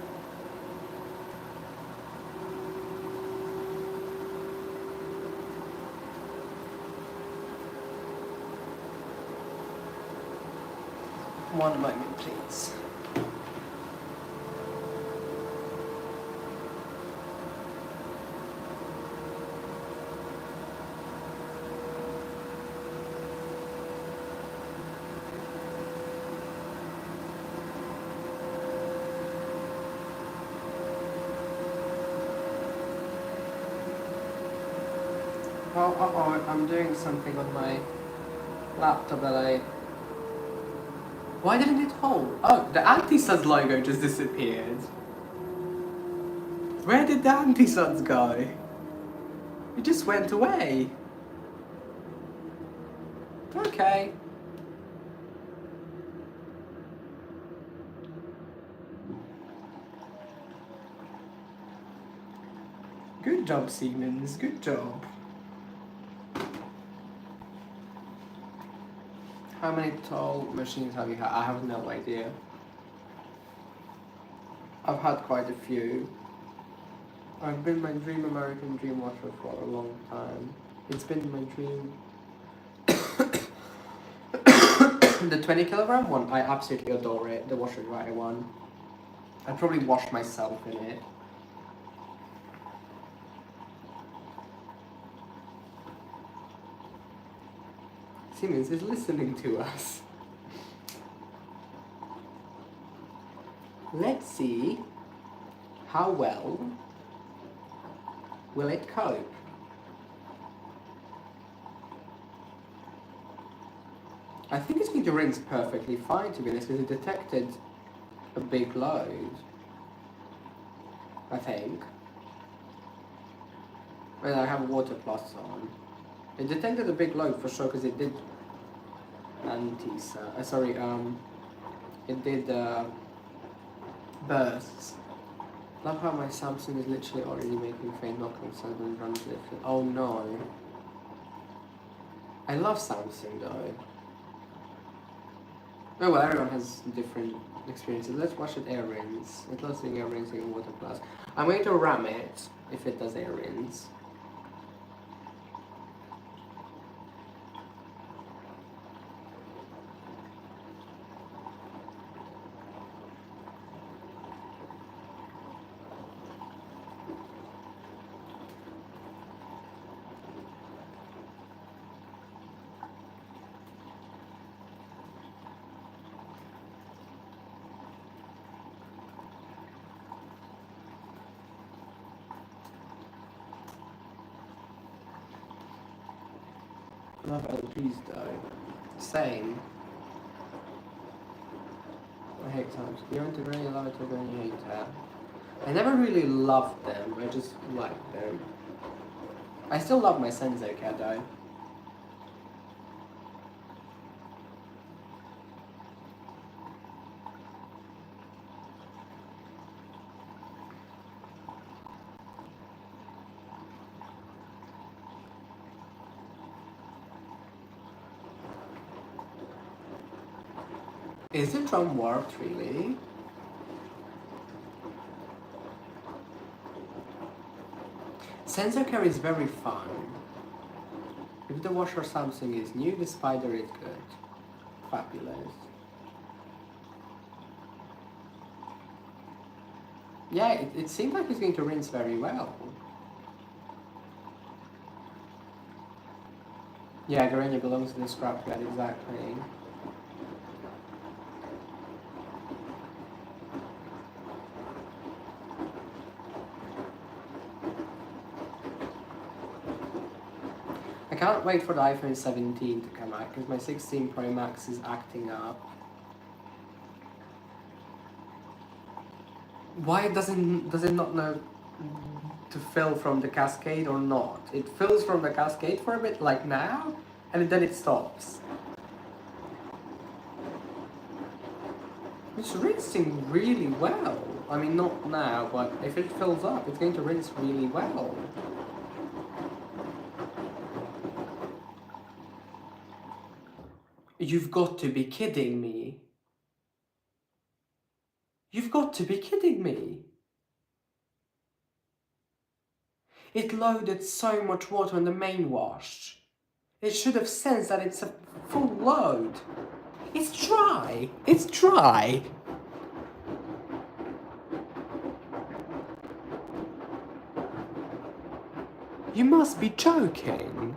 One moment, please. Oh, I'm doing something on my laptop that I... Why didn't it hold? Oh, the anti-suds logo just disappeared. Where did the anti-suds go? It just went away. Okay. Good job, Siemens. Good job. How many tall machines have you had? I have no idea. I've had quite a few. I've been my dream American dream washer for a long time. It's been my dream. The 20 kilogram one, I absolutely adore it. The washer dryer one. I'd probably wash myself in it. Siemens is listening to us. Let's see how well will it cope. I think it's going to rinse perfectly fine, to be honest, because it detected a big load. I think. And I have water plus on. It detected a big load for sure, because it did it did bursts. Love how my Samsung is literally already making faint knocking sounds when it runs lifted. Oh no. I love Samsung though. Oh well, everyone has different experiences. Let's watch it air rinse. It does doing air rinsing in water plus. I'm going to ram it if it does air rinse. Love LPs though. Same. I hate times. You integrate, you love it, and you hate that. I never really loved them, I just liked them. I still love my Sensei cat though. Is the drum warped really? Sensor care is very fun. If the washer Samsung is new, the spider is good. Fabulous. Yeah, it seems like it's going to rinse very well. Yeah, Garenia belongs to the scrapyard, exactly. I can't wait for the iPhone 17 to come out because my 16 Pro Max is acting up. Why does it not know to fill from the cascade or not? It fills from the cascade for a bit, like now, and then it stops. It's rinsing really well. I mean, not now, but if it fills up, it's going to rinse really well. You've got to be kidding me. You've got to be kidding me. It loaded so much water on the main wash. It should have sensed that it's a full load. It's dry. It's dry. You must be joking.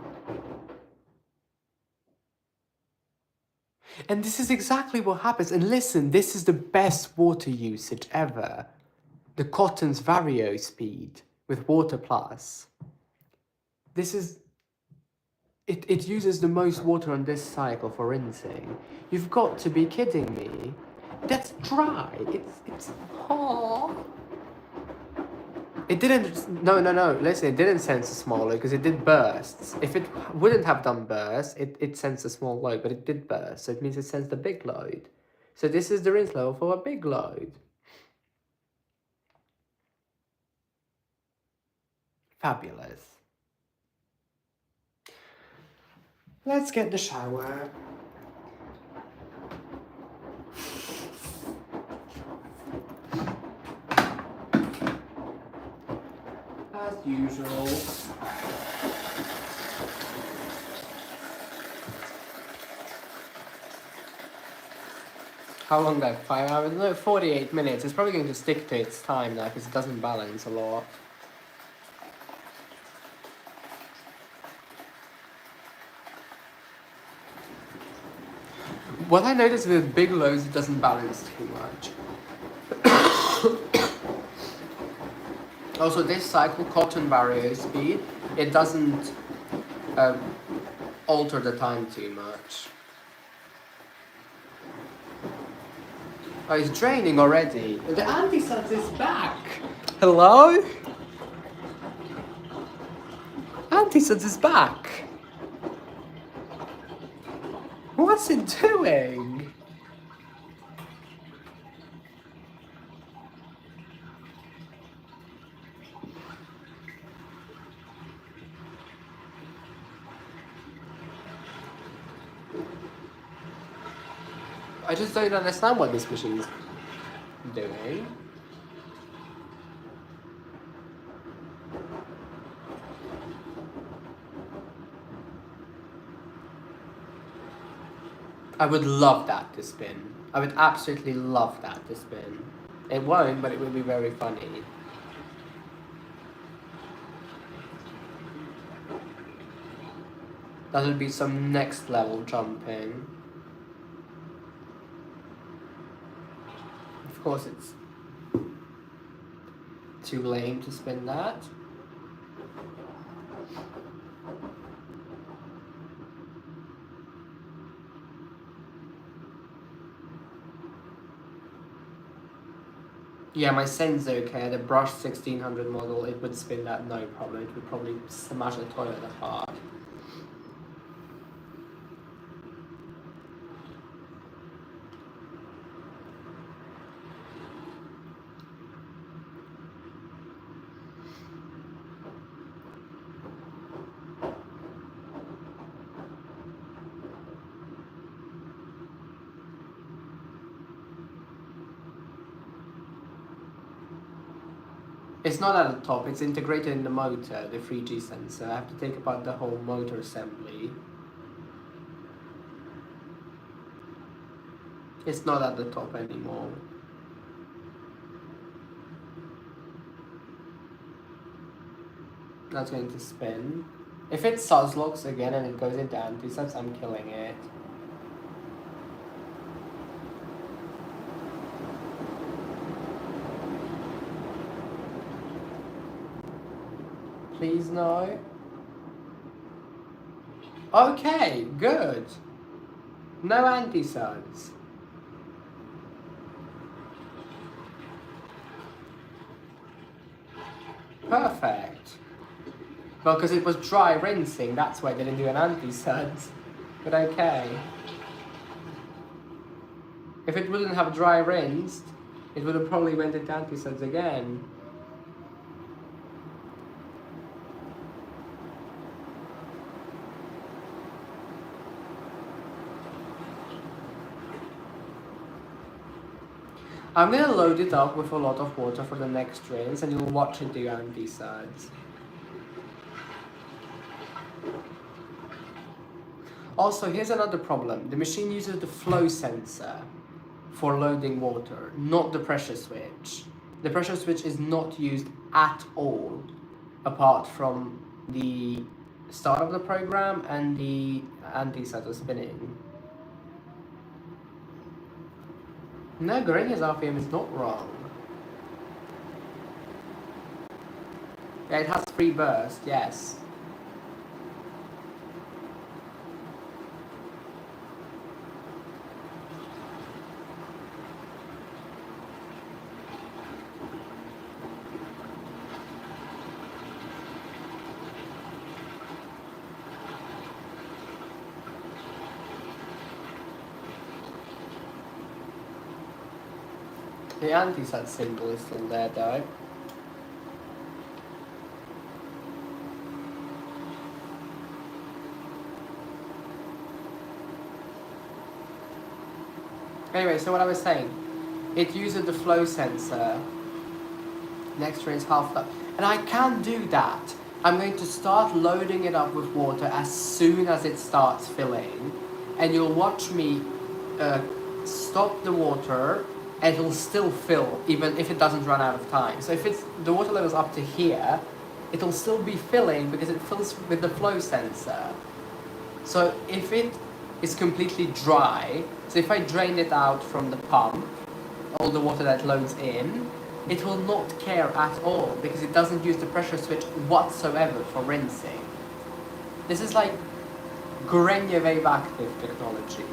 And this is exactly what happens. And listen, this is the best water usage ever. The Cotton's Vario speed with Water Plus. This is... It uses the most water on this cycle for rinsing. You've got to be kidding me. That's dry. It's... Oh. It didn't... No. Listen, it didn't sense a small load because it did bursts. If it wouldn't have done bursts, it sensed a small load, but it did burst. So it means it sensed a big load. So this is the rinse level for a big load. Fabulous. Let's get the shower. As usual. How long that? 5 hours? No, 48 minutes. It's probably going to stick to its time now because it doesn't balance a lot. What I noticed with big loads, it doesn't balance too much. Also, this cycle, Cotton Vario speed, it doesn't alter the time too much. Oh, it's draining already. The anti-suds is back. Hello? Anti-suds is back. What's it doing? I just don't understand what this machine's doing. I would love that to spin. I would absolutely love that to spin. It won't, but it would be very funny. That would be some next level jumping. Of course, it's too lame to spin that. Yeah, my Sen's okay. The brush 1600 model, it would spin that no problem. It would probably smash the toilet apart. It's not at the top, it's integrated in the motor, the 3G sensor. I have to take apart the whole motor assembly. It's not at the top anymore. That's going to spin. If it locks again and it goes into anti-subs, I'm killing it. Please no. Okay, good. No anti-suds. Perfect. Well, because it was dry rinsing, that's why I didn't do an anti-suds. But okay. If it wouldn't have dry rinsed, it would have probably went into anti-suds again. I'm gonna load it up with a lot of water for the next rinse and you'll watch it do anti-suds. Also, here's another problem. The machine uses the flow sensor for loading water, not the pressure switch. The pressure switch is not used at all, apart from the start of the program and the anti-suds are spinning. No, Garenia's RPM is not wrong. Yeah, it has 3 bursts, yes. The anti-sud symbol is still there though. Anyway, so what I was saying, it uses the flow sensor. Next rinse half up. And I can do that. I'm going to start loading it up with water as soon as it starts filling. And you'll watch me stop the water and it'll still fill even if it doesn't run out of time. So if the water level's up to here, it'll still be filling because it fills with the flow sensor. So if it is completely dry, so if I drain it out from the pump, all the water that loads in, it will not care at all because it doesn't use the pressure switch whatsoever for rinsing. This is like Grenier wave active technology.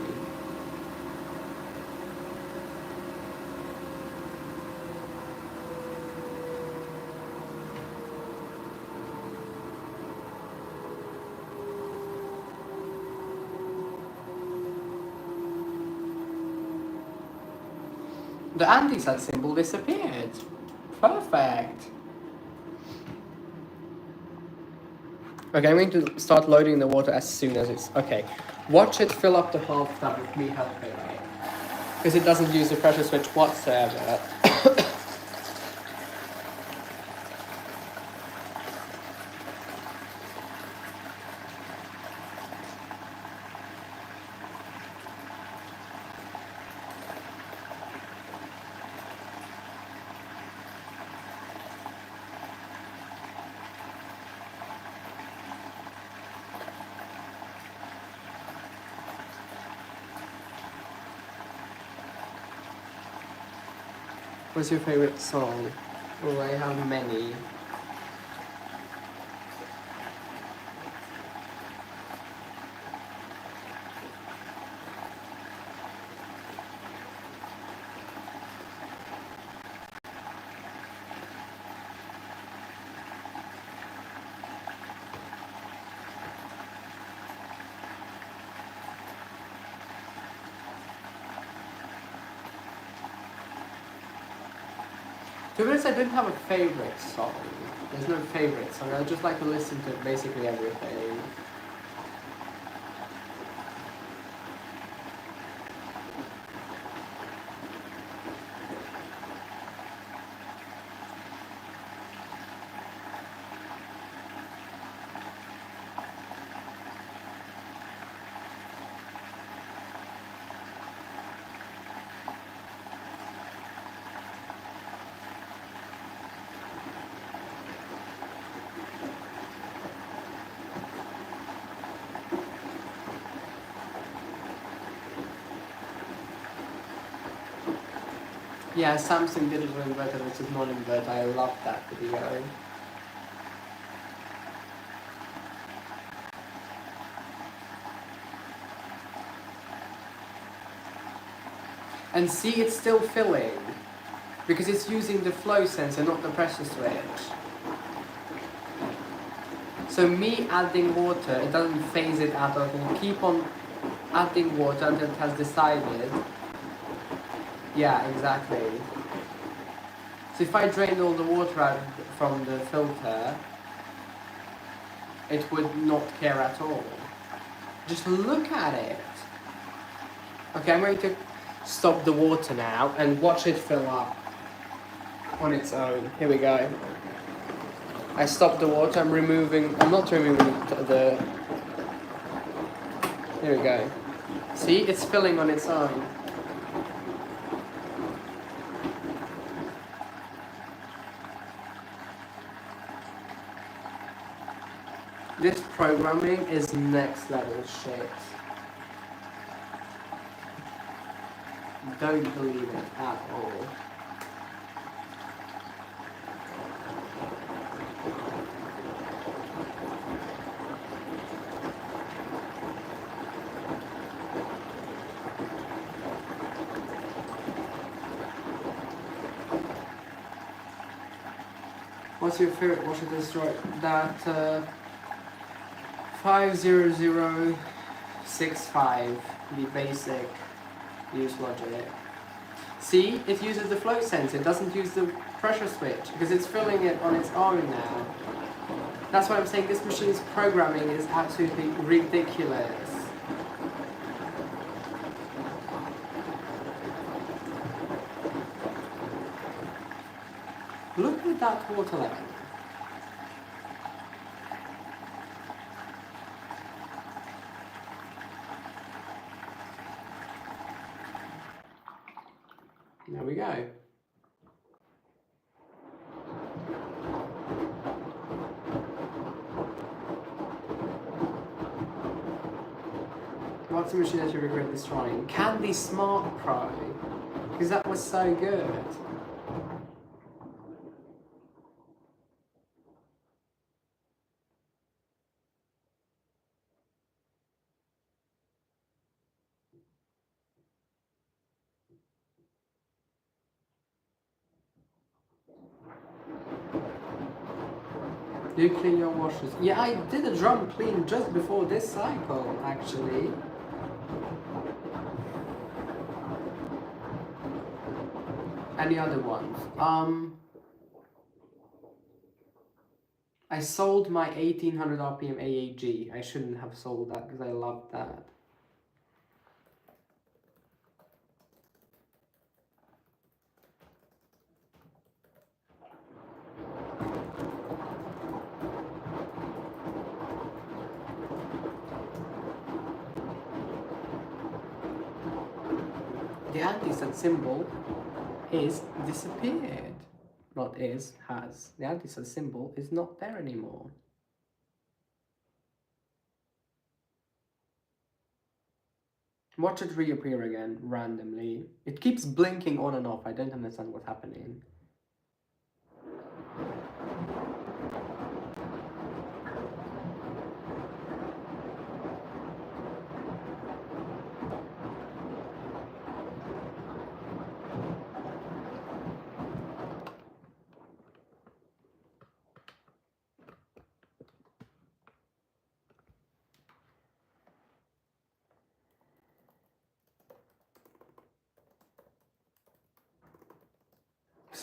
The anti-sud symbol disappeared. Perfect. Okay, I'm going to start loading the water as soon as it's... Okay, watch it fill up the half tub with me helping it. Because it doesn't use the pressure switch whatsoever. What's your favorite song? Oh, I have many. To be honest, I don't have a favourite song. There's no favourite song. I just like to listen to basically everything. Yeah, Samsung digital inverter, which is non-inverter. I love that video. And see, it's still filling because it's using the flow sensor, not the pressure switch. So me adding water, it doesn't phase it out of it. It'll keep on adding water until it has decided. Yeah, exactly. So if I drained all the water out from the filter, it would not care at all. Just look at it. Okay, I'm going to stop the water now and watch it fill up on its own. Here we go. I stopped the water, I'm not removing the... Here we go. See, it's filling on its own. This programming is next level shit. Don't believe it at all. What's your favorite washer to destroy? That 50065, the basic use logic. See, it uses the flow sensor, it doesn't use the pressure switch because it's filling it on its own now. That's why I'm saying this machine's programming is absolutely ridiculous. Look at that water level. There we go. What's the machine that you regret destroying? Candy Smart Pro, because that was so good. Do you clean your washers? Yeah, I did a drum clean just before this cycle, actually. Any other ones? I sold my 1800 RPM AAG. I shouldn't have sold that because I loved that. The anti-set symbol is disappeared. Not is, has. The anti-set symbol is not there anymore. Watch it reappear again randomly. It keeps blinking on and off. I don't understand what's happening.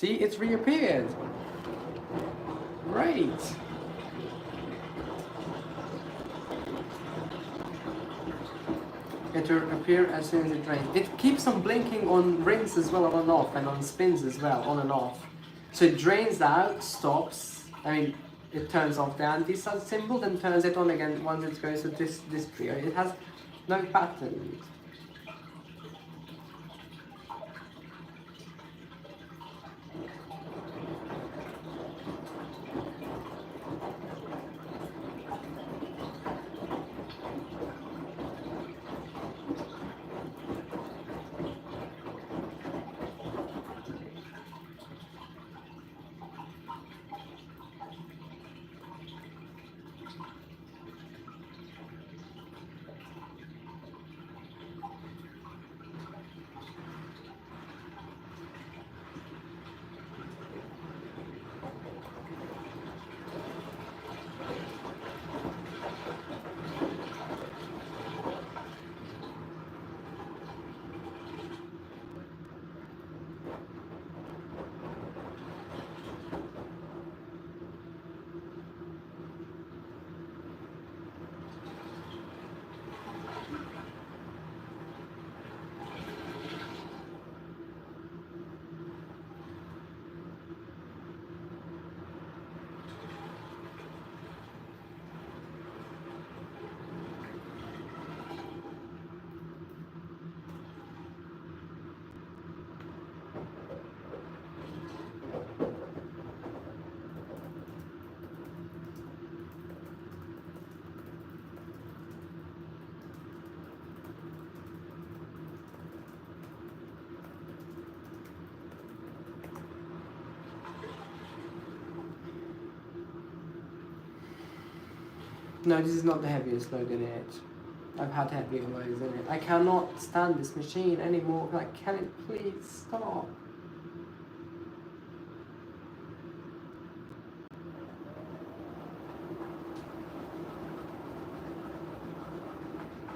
See, it's reappeared. Great. It will appear as soon as it drains. It keeps on blinking on rings as well, on and off, and on spins as well, on and off. So it drains out, stops. I mean, it turns off the anti-sud symbol, then turns it on again once it goes to this period. It has no pattern. No, this is not the heaviest load in it. I've had heavier loads in it. I cannot stand this machine anymore. Like, can it please stop?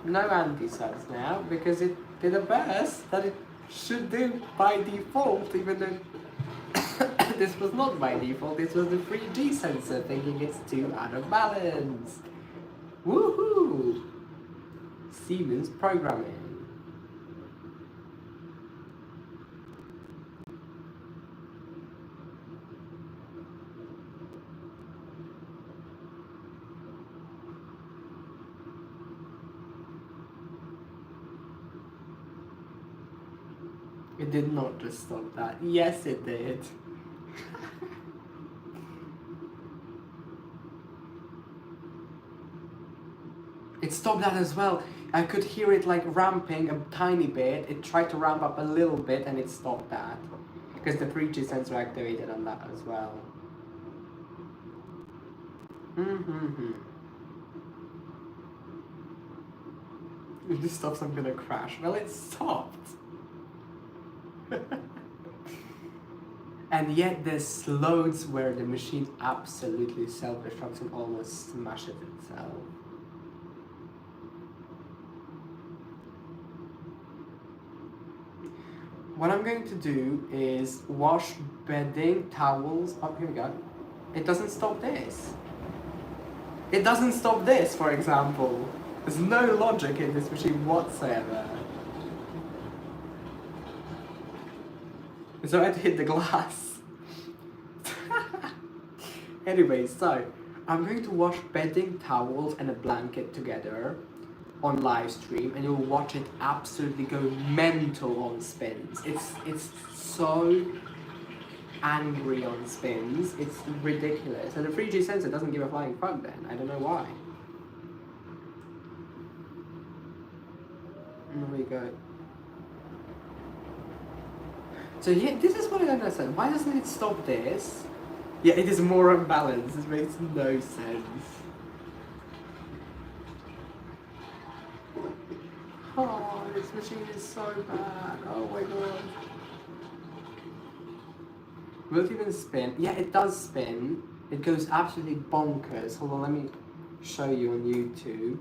No anti-suds now, because it did a best that it should do by default, even though this was not by default. This was the 3G sensor thinking it's too out of balance. Woohoo! Siemens programming. It did not just stop that. Yes, it did. It stopped that as well. I could hear it like ramping a tiny bit. It tried to ramp up a little bit and it stopped that. Because the 3G sensor activated on that as well. If this stops, I'm gonna crash. Well, it stopped. And yet there's loads where the machine absolutely self-destructs and almost smashes itself. What I'm going to do is wash bedding, towels. Oh, here we go. It doesn't stop this. It doesn't stop this, for example. There's no logic in this machine whatsoever. So I had to hit the glass. Anyway, so I'm going to wash bedding, towels and a blanket together on live stream, and you'll watch it absolutely go mental on spins. It's so angry on spins. It's ridiculous. And the 3G sensor doesn't give a flying fuck then. I don't know why. There we go. So yeah, this is what I don't understand. Why doesn't it stop this? Yeah, it is more unbalanced. It makes no sense. Oh, this machine is so bad. Oh my god. Will it even spin? Yeah, it does spin. It goes absolutely bonkers. Hold on, let me show you on YouTube.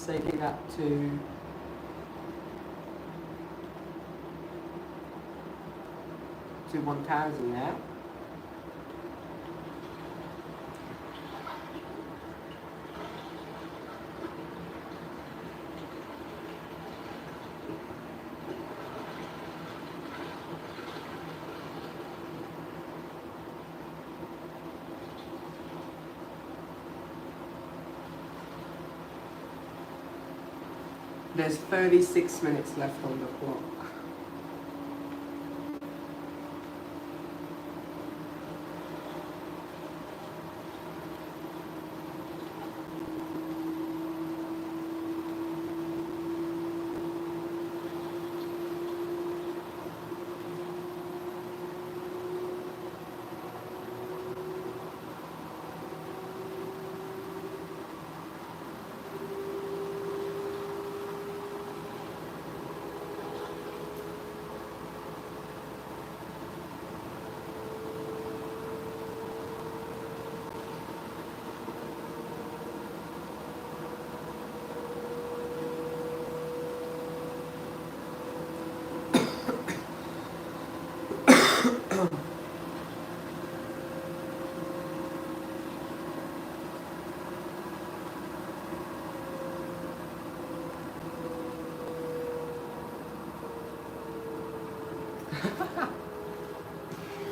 Take it up to 1000 now. There's 36 minutes left on the clock.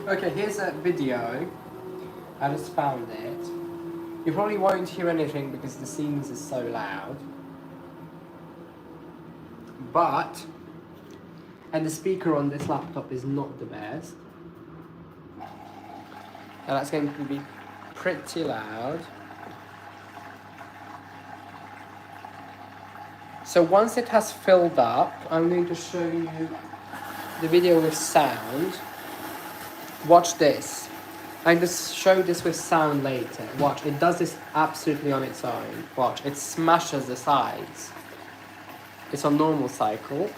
Okay, here's a video. I just found it. You probably won't hear anything because the Siemens is so loud. And the speaker on this laptop is not the best. And that's going to be pretty loud. So once it has filled up, I'm going to show you the video with sound. Watch this. I just show this with sound later. Watch, it does this absolutely on its own. Watch, it smashes the sides. It's on normal cycle.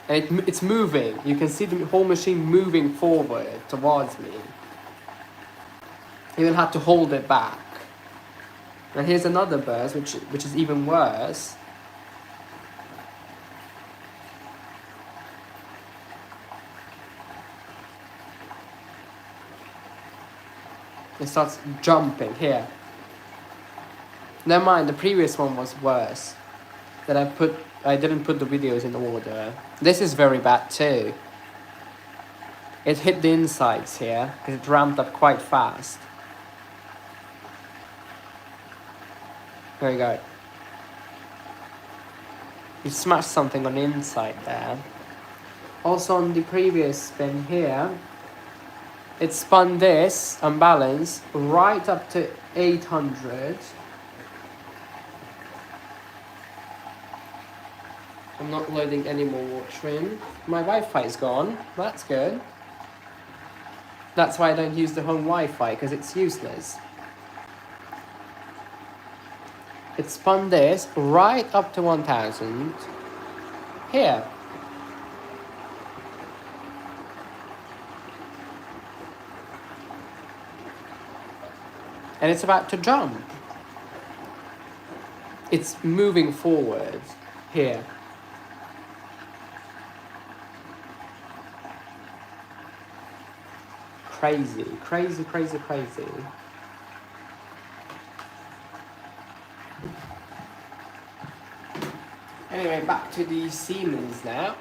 And it's moving. You can see the whole machine moving forward towards me. Even had to hold it back. And here's another burst, which is even worse. It starts jumping here. Never mind, the previous one was worse. That I didn't put the videos in order. This is very bad too. It hit the insides here because it ramped up quite fast. There you go. You smashed something on the inside there. Also on the previous spin here, it spun this unbalanced right up to 800. I'm not loading any more water in. My Wi-Fi is gone. That's good. That's why I don't use the home Wi-Fi, because it's useless. It spun this right up to 1000. Here. And it's about to jump. It's moving forward. Here. Crazy, crazy, crazy, crazy. Anyway, back to the Siemens now.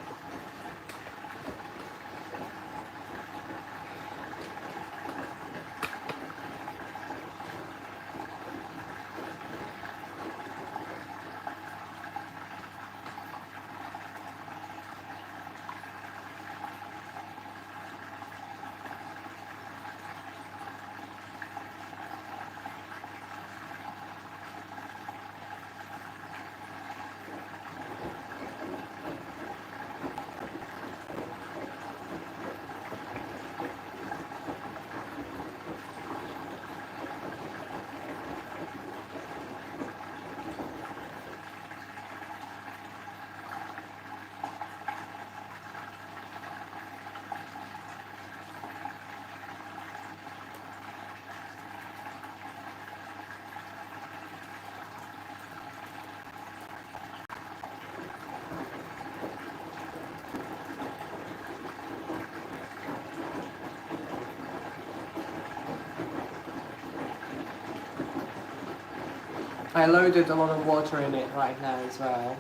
I loaded a lot of water in it right now as well.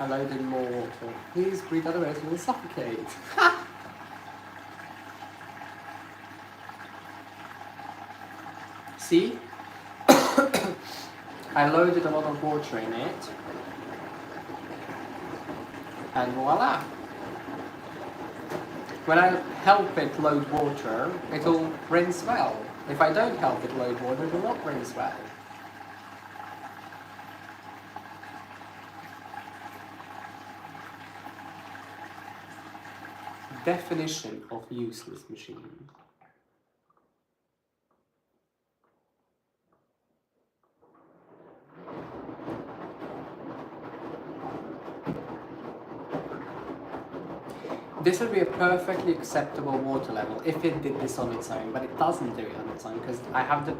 I loaded more water. Please breathe, otherwise you will suffocate. See? I loaded a lot of water in it. And voila! When I help it load water, it'll rinse well. If I don't help it load water, it will not rinse well. Definition of useless machine. This would be a perfectly acceptable water level if it did this on its own, but it doesn't do it on its own because I have the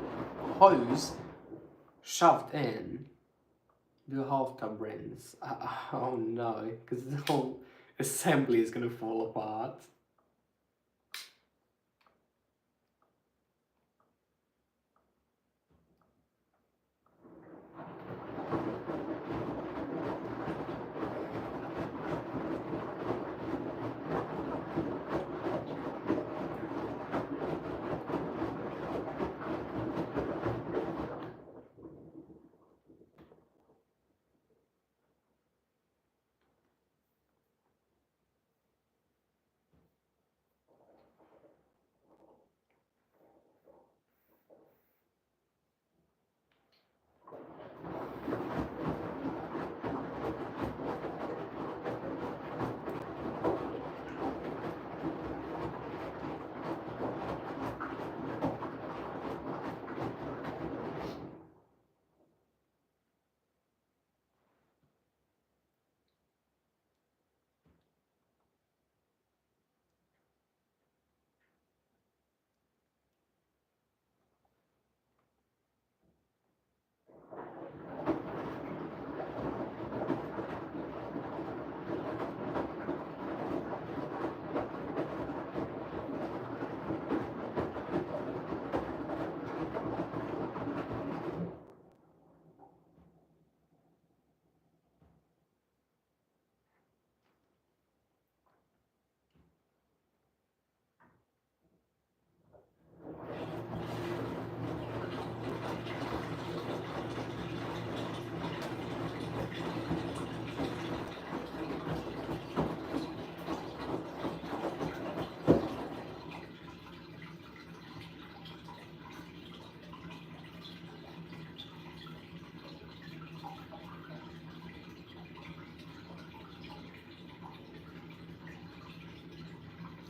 hose shoved in the half tub rinse. Oh no, because the whole assembly is going to fall apart.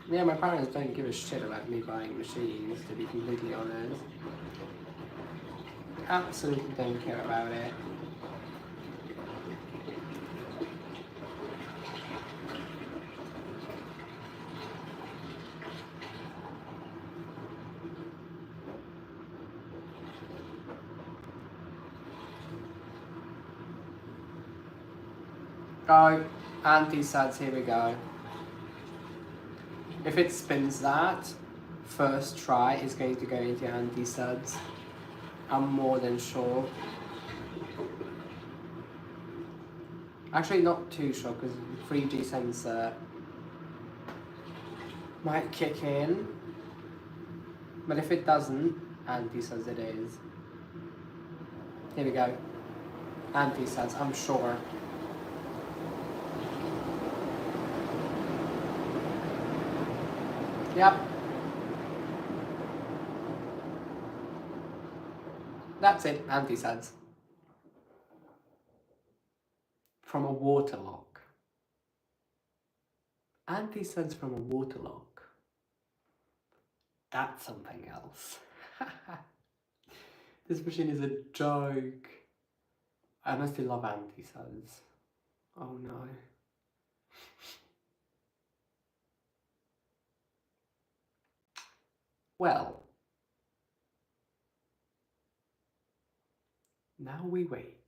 Yeah, my parents don't give a shit about me buying machines, to be completely honest. Absolutely don't care about it. Oh, anti-suds, here we go. If it spins that, first try is going to go into anti-suds. I'm more than sure. Actually, not too sure because 3G sensor might kick in. But if it doesn't, anti-suds it is. Here we go. Anti-suds, I'm sure. Yep. That's it, anti-suds. From a water lock. Anti-suds from a water lock. That's something else. This machine is a joke. I mostly love anti-suds. Oh no. Well. Now we wait.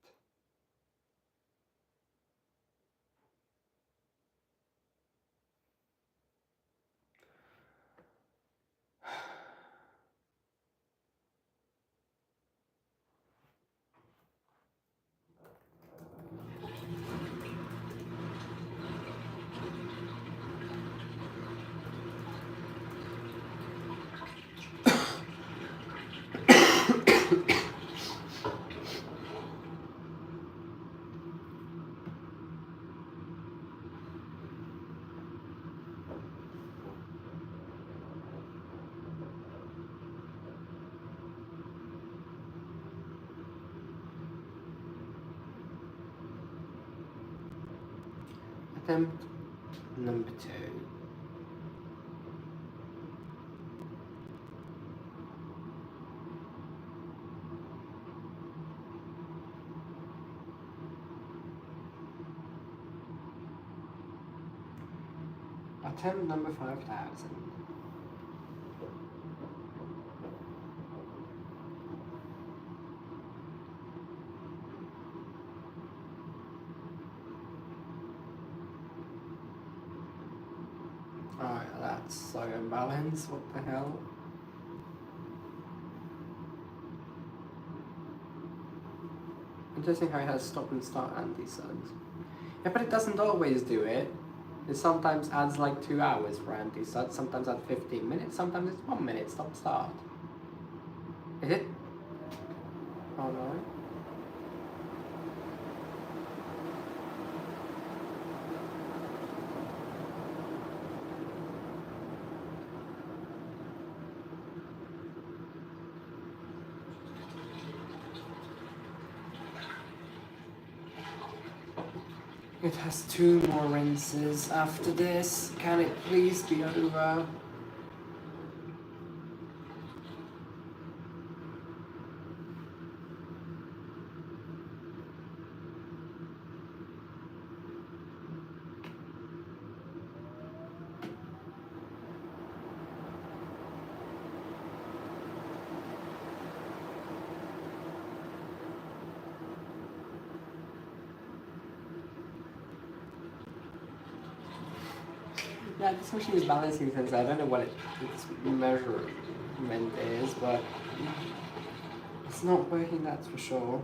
Attempt number 2. Attempt number 5000. Alright, that's so imbalanced, what the hell? Interesting how it has stop and start anti-suds. Yeah, but it doesn't always do it. It sometimes adds like 2 hours for anti-suds, sometimes adds 15 minutes, sometimes it's 1 minute stop start. Is it? Oh no. It has 2 more rinses after this. Can it please be over? Yeah, this machine is balancing things. I don't know what its measurement is, but it's not working, that's for sure.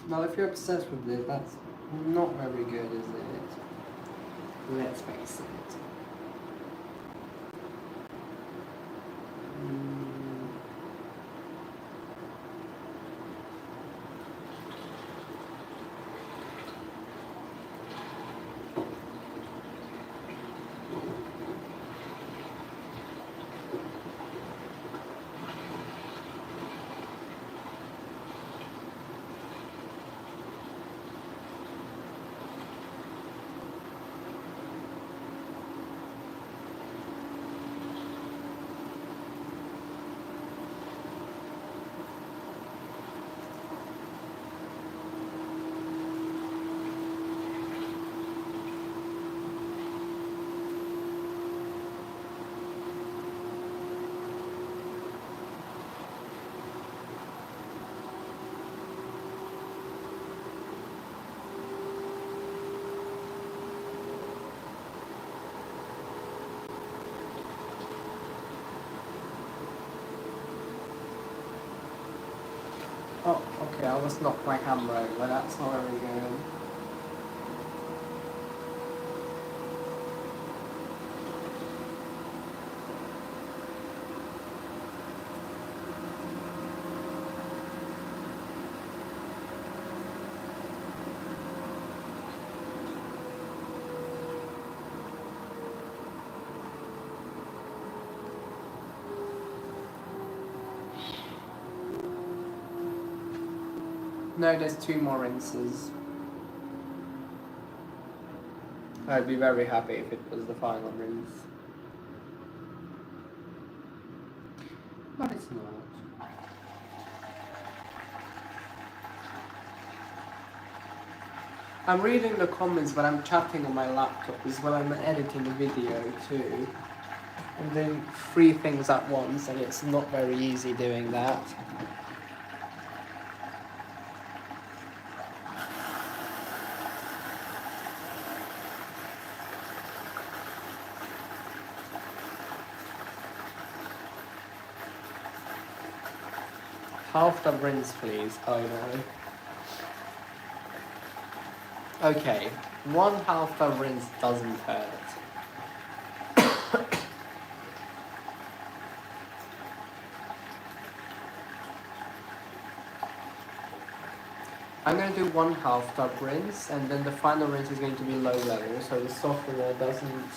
Well, if you're obsessed with this, that's not very good, is it? Let's face it. Oh, okay, I almost knocked my camera over, that's not very good. No, there's 2 more rinses. I'd be very happy if it was the final rinse. But it's not. I'm reading the comments, but I'm chatting on my laptop as well. I'm editing the video too. I'm doing 3 things at once, and it's not very easy doing that. Half the rinse, please. Oh no. Okay, 1/2 the rinse doesn't hurt. I'm going to do 1/2 tub rinse, and then the final rinse is going to be low level, so the softener doesn't.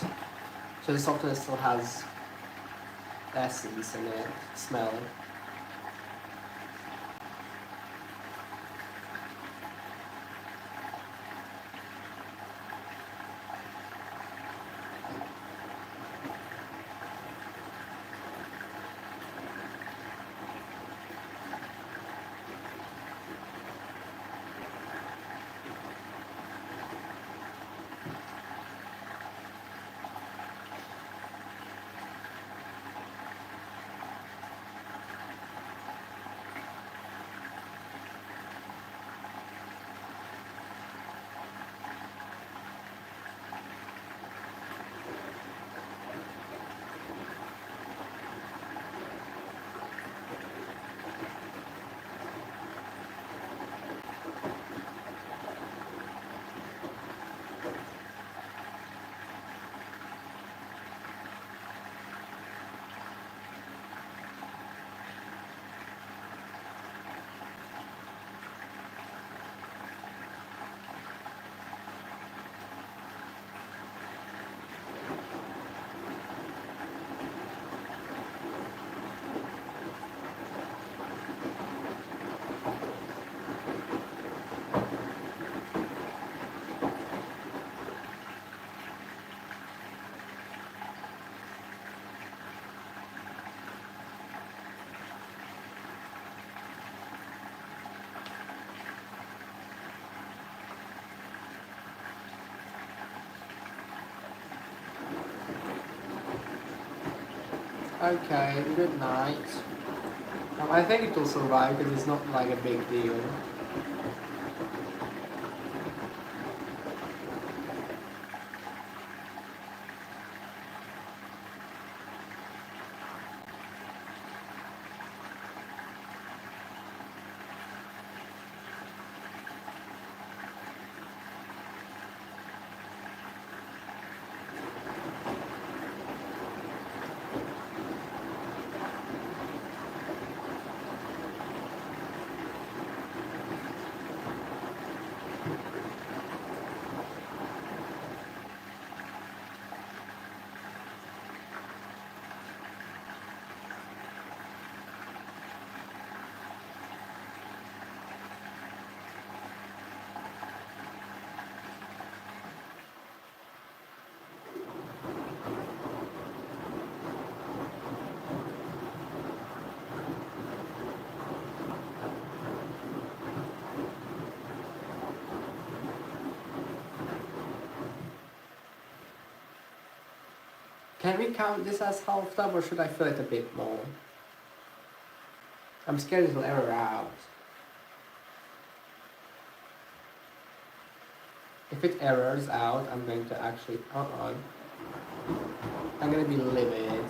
So the softener still has essence in it, smell. Okay, good night. I think it will survive because it's not like a big deal. Can we count this as half tub or should I fill it a bit more? I'm scared it'll error out. If it errors out, I'm going to actually... I'm going to be livid.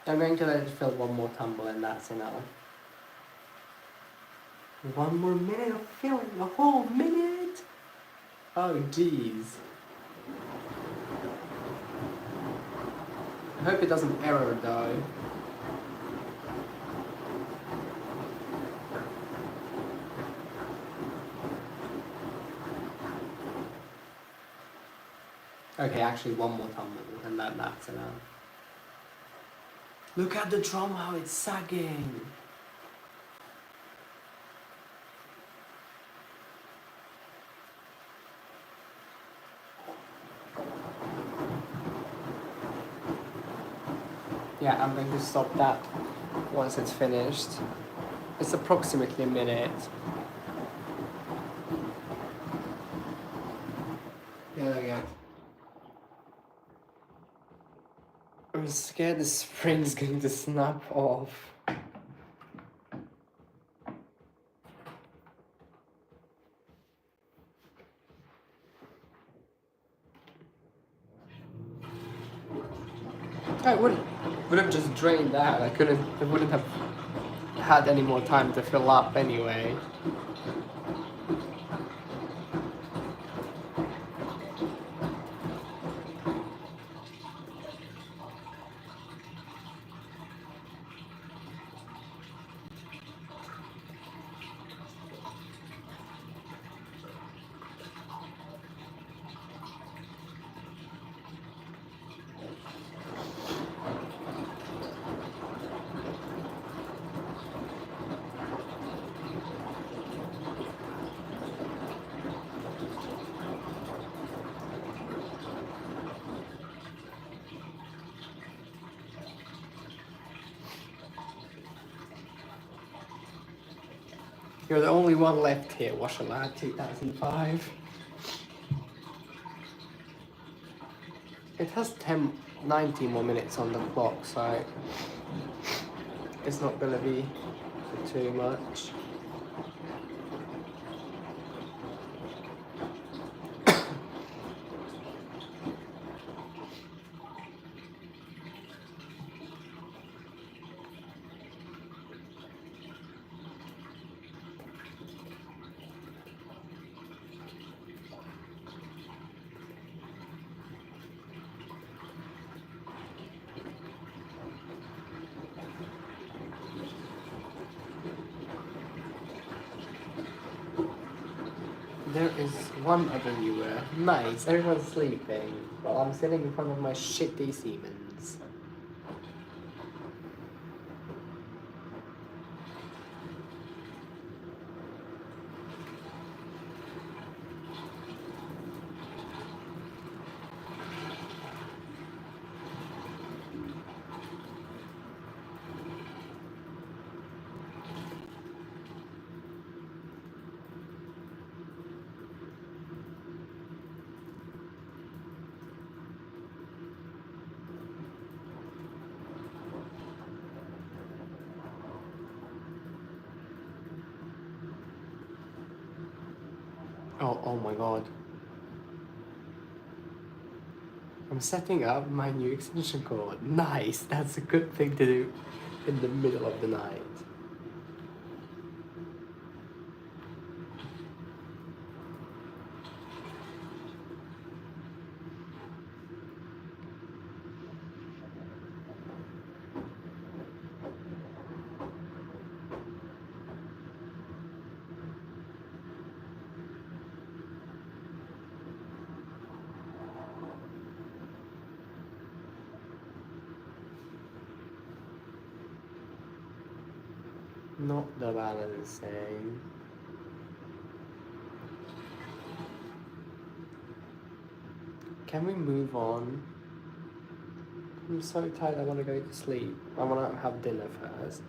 I'm going to let it fill one more tumble and that's enough. One more minute of filling, a whole minute? Oh jeez. I hope it doesn't error though. Okay, actually one more tumble and that's enough. Look at the drum, how it's sagging. Yeah, I'm going to stop that once it's finished. It's approximately a minute. Yeah. I'm scared the spring's going to snap off. I would have just drained that. I wouldn't have had any more time to fill up anyway. You're the only one left here, Washala 2005. It has 19 more minutes on the clock, so it's not gonna be too much. There is one other viewer. Nice, everyone's sleeping while I'm sitting in front of my shitty Siemens. Oh my god. I'm setting up my new extension cord. Nice, that's a good thing to do in the middle of the night. Not the balancing. Can we move on? I'm so tired, I want to go to sleep. I want to have dinner first.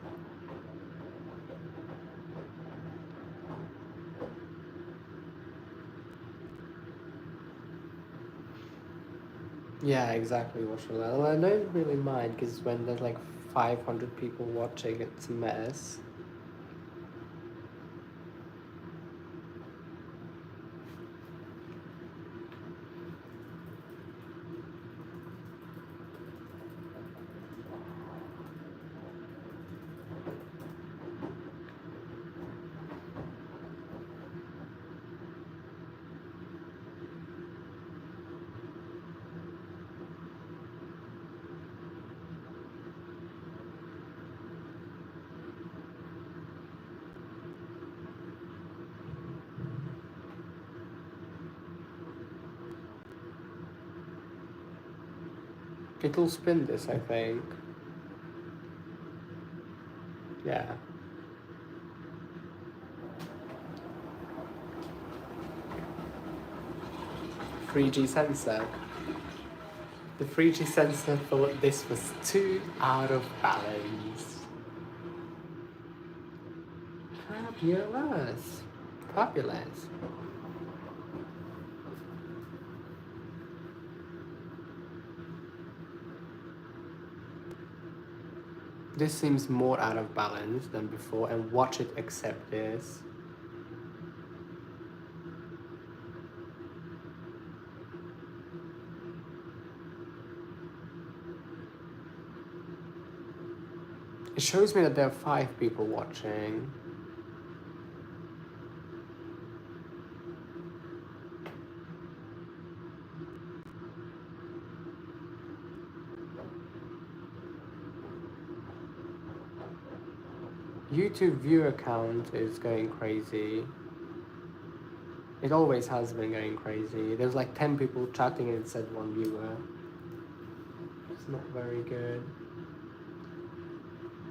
Yeah, exactly, Washala. I don't really mind, because when there's like 500 people watching, it's a mess. It'll spin this, I think. Yeah. Three G sensor. The 3G sensor thought this was too out of balance. Fabulous. Fabulous. This seems more out of balance than before, and watch it accept this. It shows me that there are 5 people watching. YouTube viewer count is going crazy. It always has been going crazy. There's like 10 people chatting and it said 1 viewer. It's not very good.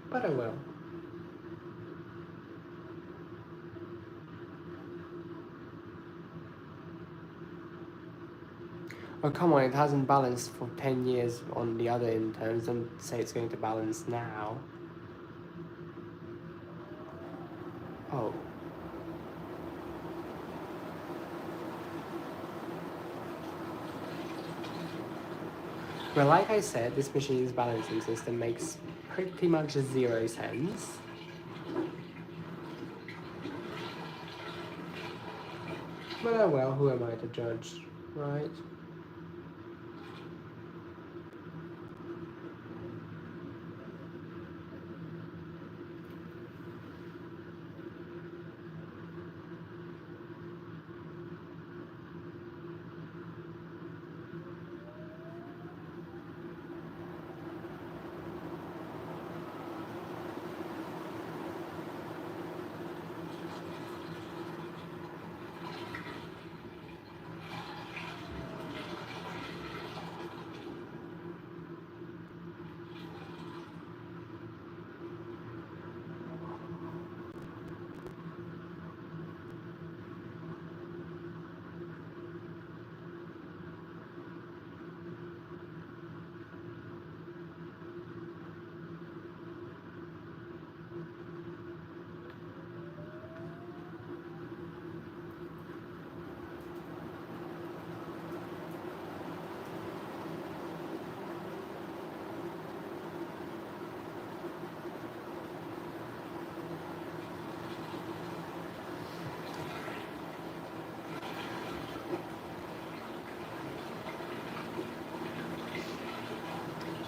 But I will. Oh come on, it hasn't balanced for 10 years on the other interns. Don't say it's going to balance now. Oh. Well, like I said, this machine's balancing system makes pretty much 0 sense. But oh well, who am I to judge, right?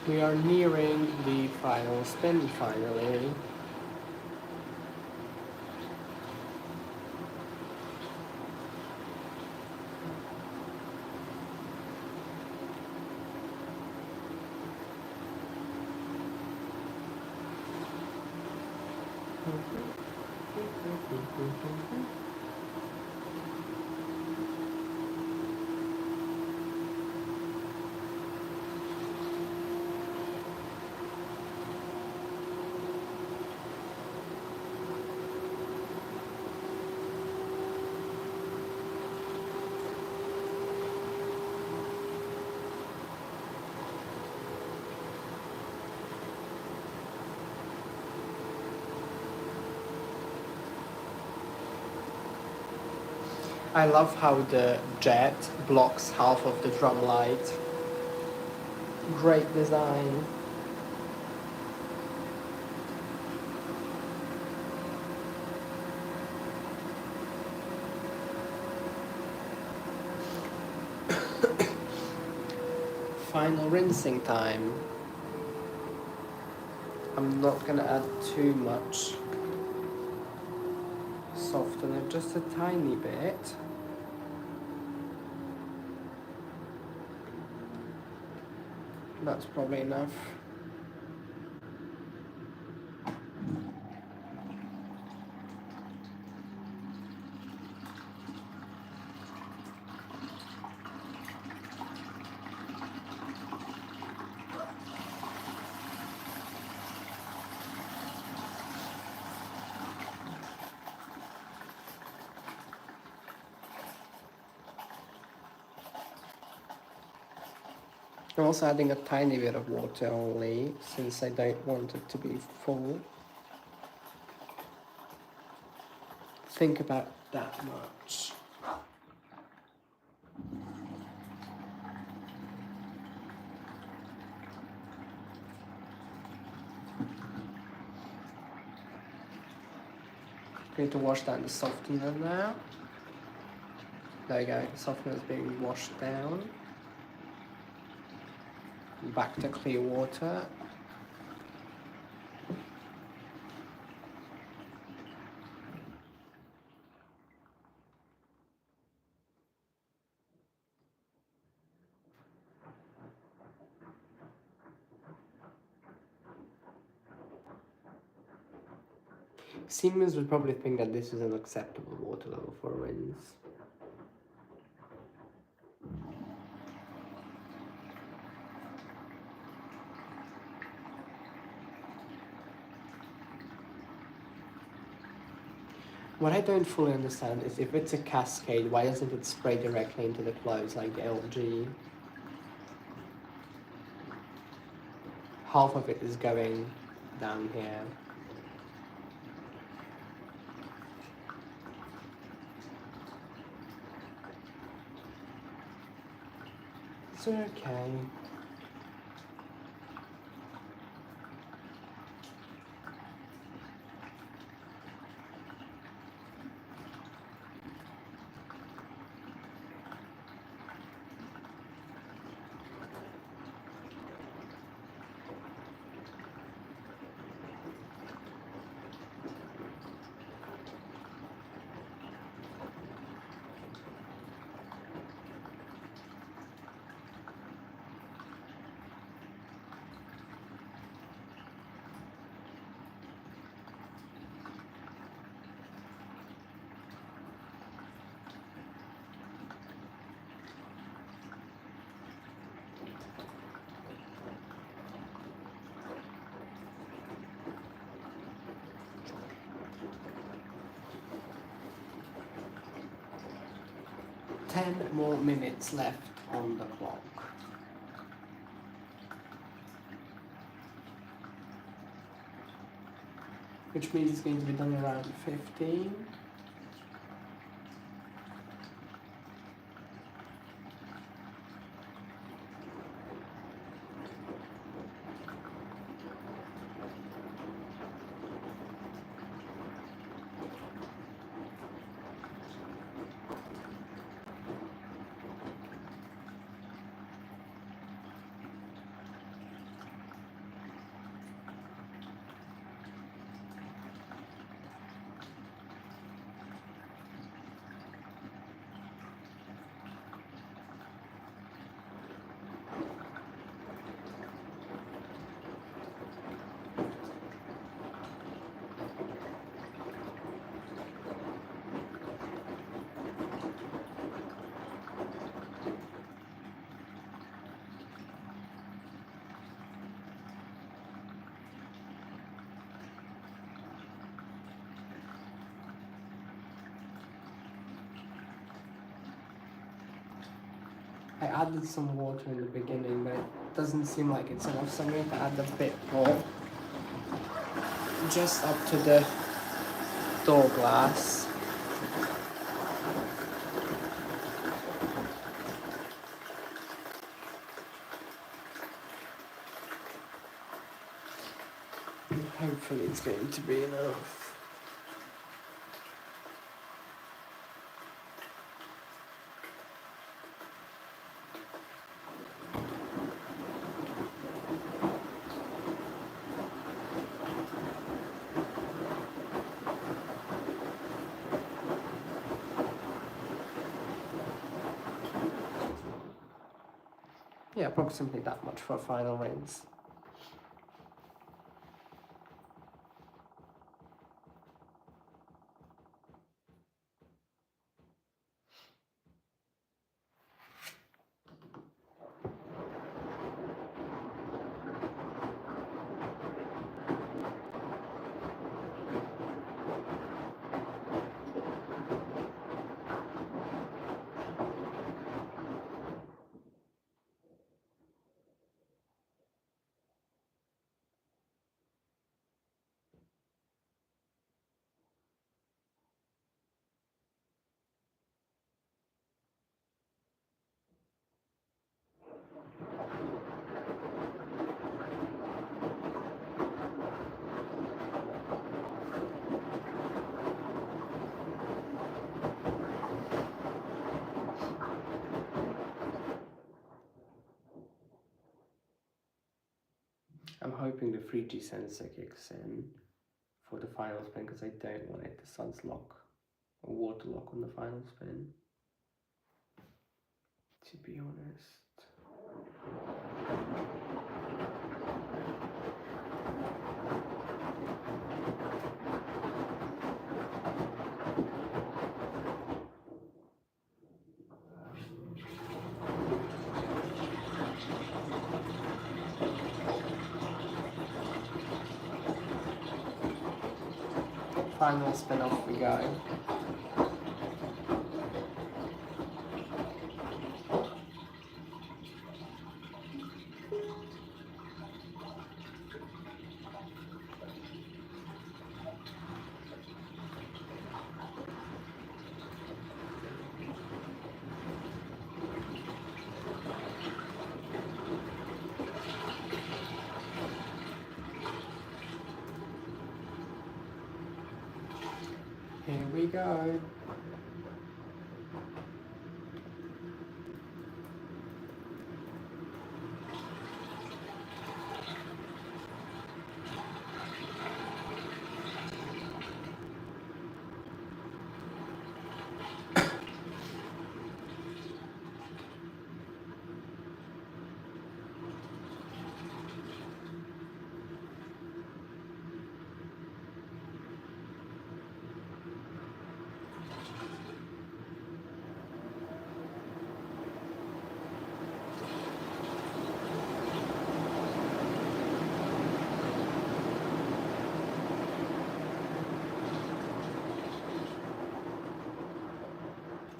We are nearing the final spin finally. I love how the jet blocks half of the drum light. Great design. Final rinsing time. I'm not gonna add too much softener, just a tiny bit. That's probably enough. I'm also adding a tiny bit of water only, since I don't want it to be full. Think about that much. Going to wash down the softener now. There you go, the softener is being washed down. Back to clear water. Siemens would probably think that this is an acceptable water level for a rinse. What I don't fully understand is if it's a cascade, why doesn't it spray directly into the clothes like the LG? Half of it is going down here. It's okay. Ten more minutes left on the clock. Which means it's going to be done around 15. I added some water in the beginning, but it doesn't seem like it's enough, so I'm going to add a bit more. Just up to the door glass. Hopefully it's going to be enough. Yeah, approximately that much for a final rinse. I'm hoping the 3G sensor kicks in for the final spin because I don't want it to suds lock or water lock on the final spin, to be honest. final spin off we go. Here we go.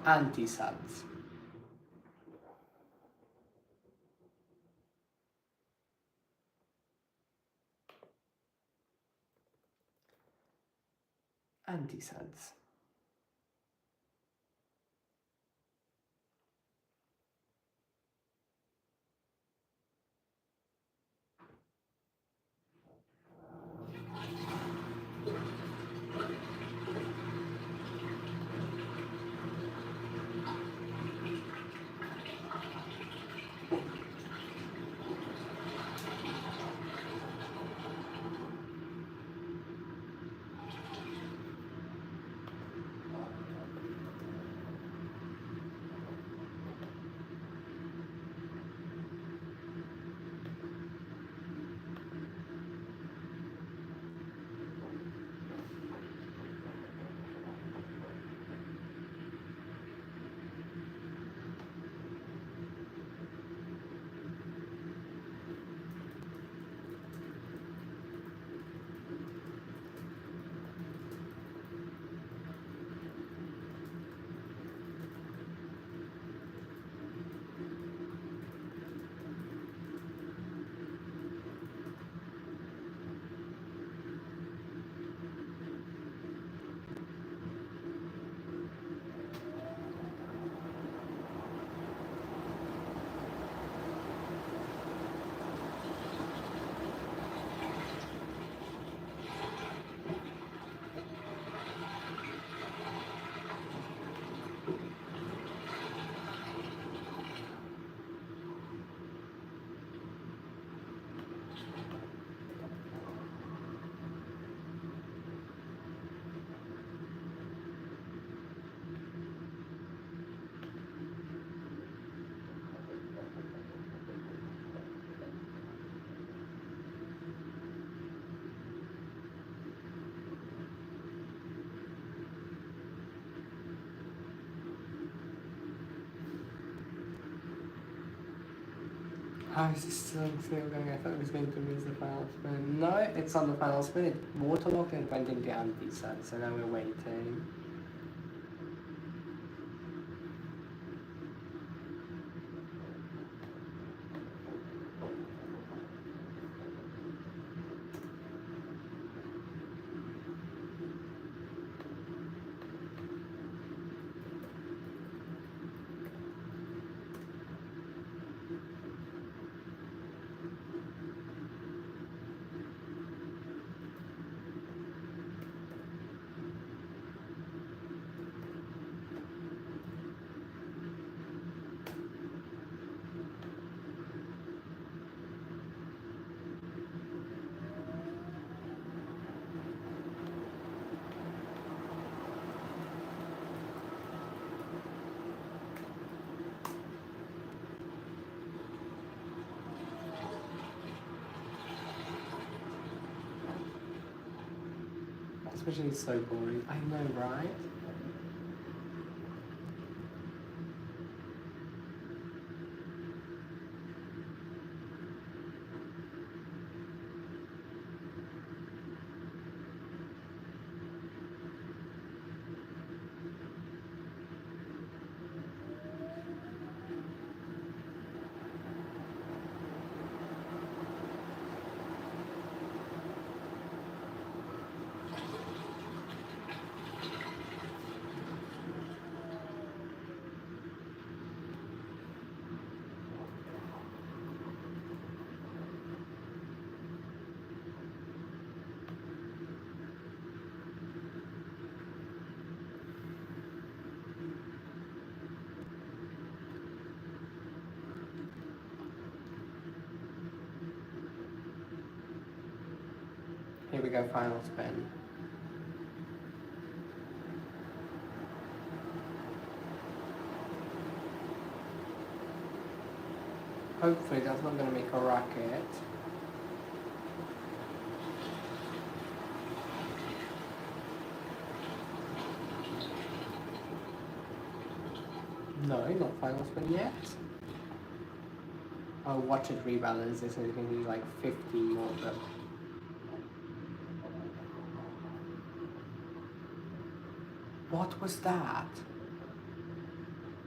Anti-suds. Anti-suds. How is this still going? I thought it was going to miss the final spin. No, it's on the final spin. It waterlogged and went into anti-sud, so now we're waiting. Especially so boring. I know, right? Here we go, final spin. Hopefully that's not going to make a racket. No, not final spin yet. Oh, watch it rebalance. This is going to be like 15 more of them. What was that?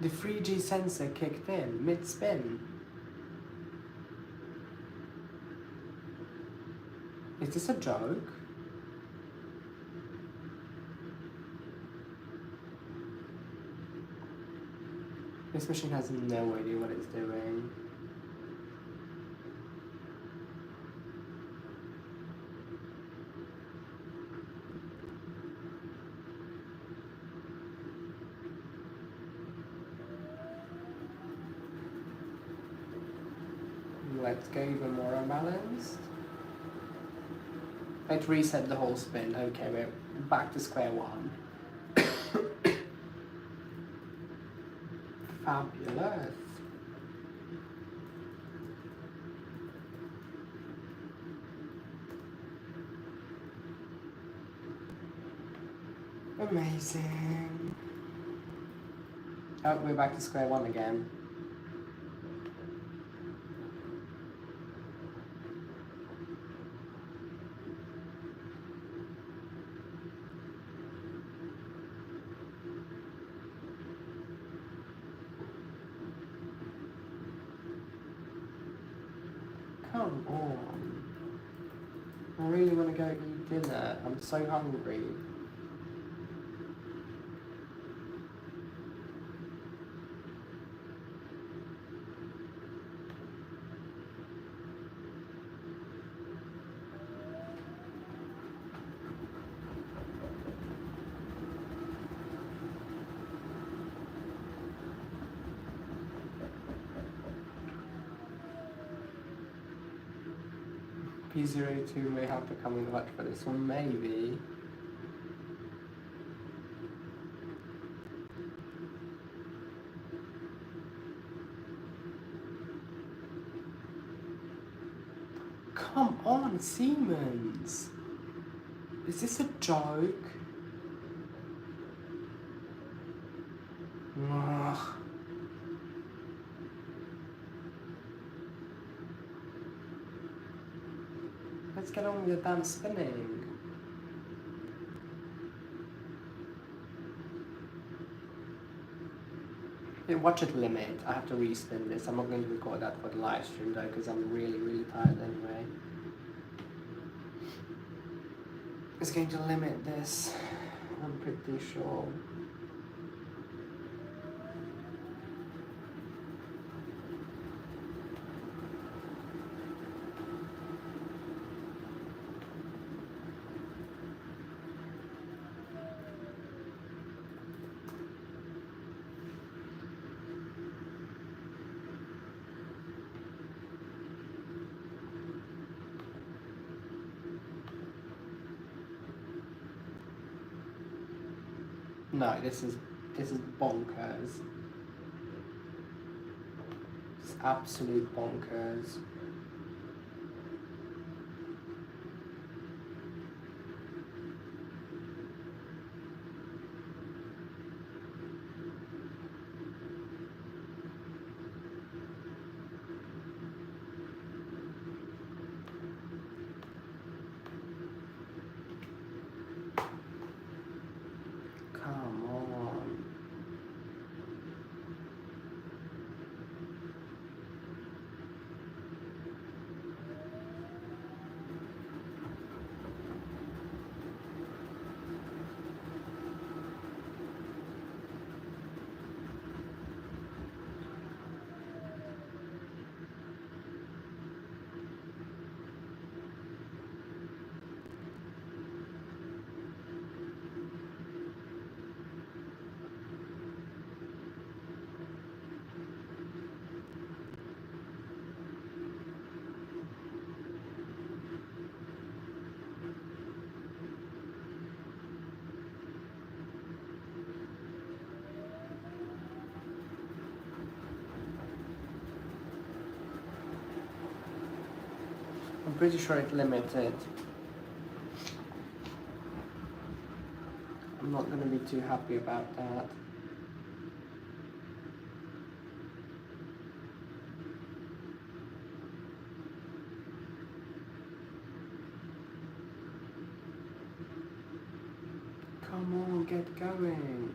The 3G sensor kicked in mid-spin. Is this a joke? This machine has no idea what it's doing. Let's go even more unbalanced. Let's reset the whole spin. Okay, we're back to square one. Fabulous. Amazing. Oh, we're back to square one again. Come on. I really want to go eat dinner. I'm so hungry. P02 may have to come in clutch for this one, maybe. Come on, Siemens! Is this a joke? Ugh. Let's get on with the damn spinning. Watch it limit. I have to respin this. I'm not going to record that for the live stream though, because I'm really, really tired anyway. It's going to limit this, I'm pretty sure. No, this is bonkers. It's absolute bonkers. Come on. pretty sure it's limited. I'm not gonna be too happy about that. Come on, get going.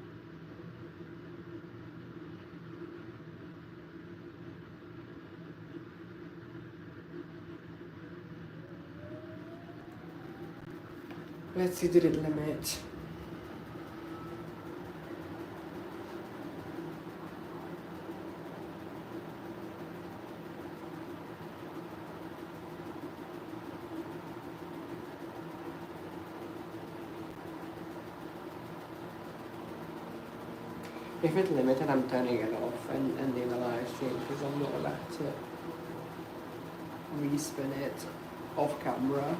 Let's see, did it limit? If it's limited, I'm turning it off and ending the live stream because I'm not allowed to respin it off camera.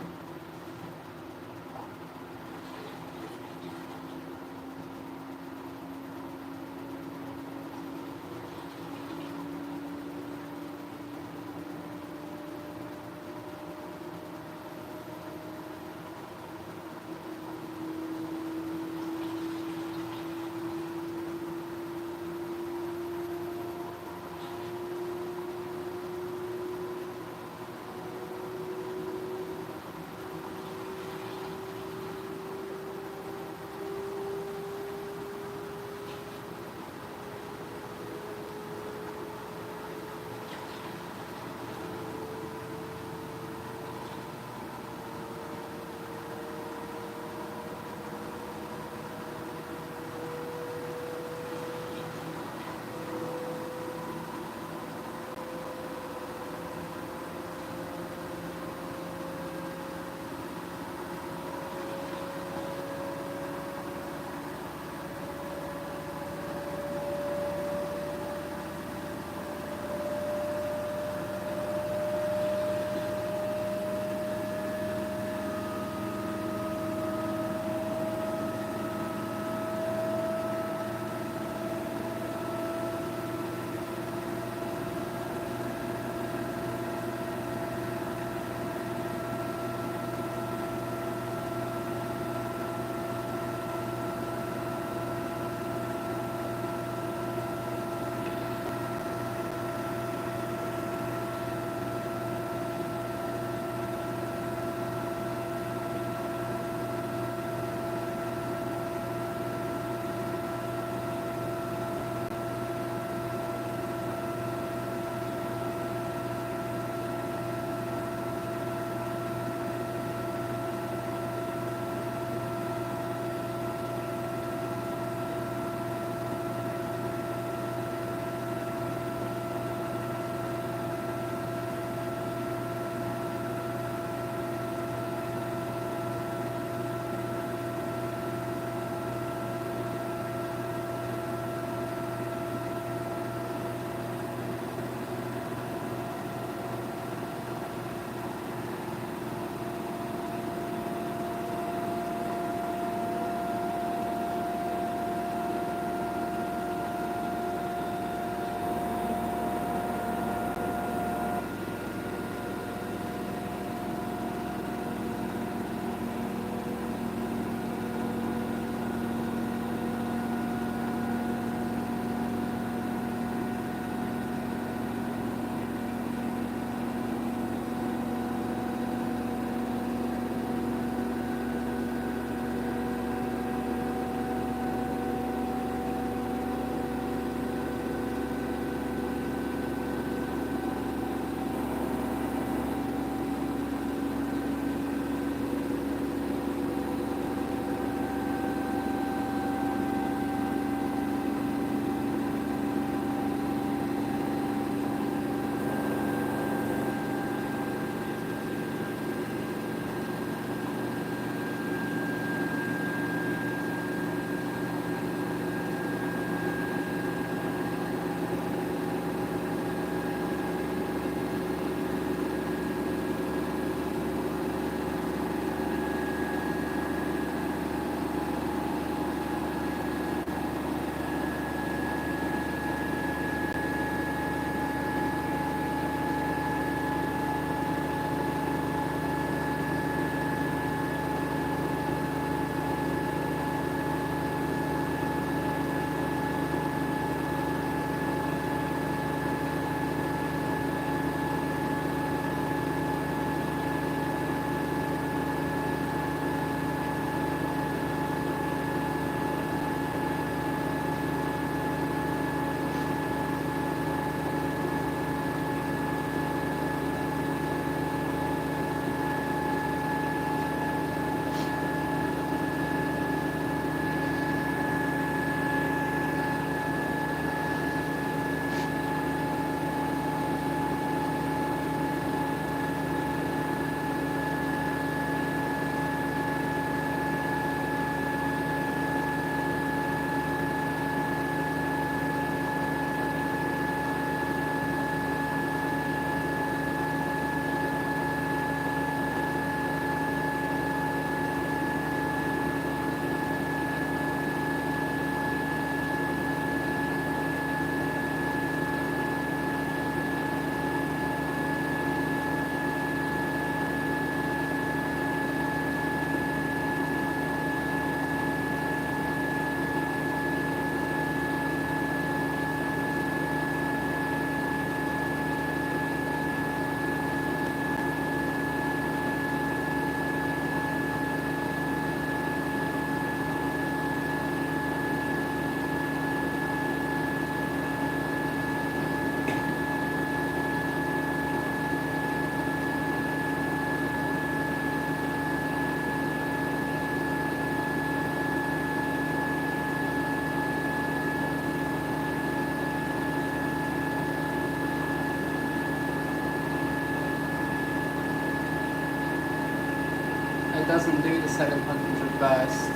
it doesn't do the 700 burst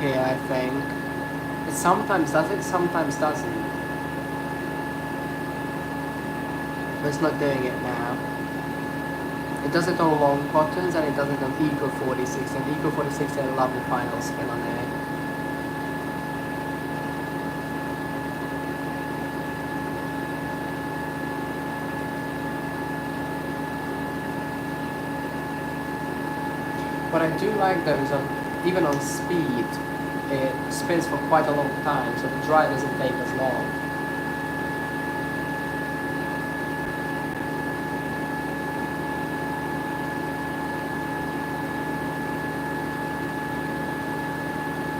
here, I think. It sometimes does it, sometimes doesn't. But it's not doing it now. It does it on long cottons and it does it on Eco46, and Eco46 had a lovely final spin on it. What I do like though is even on speed, it spins for quite a long time, so the dry doesn't take as long.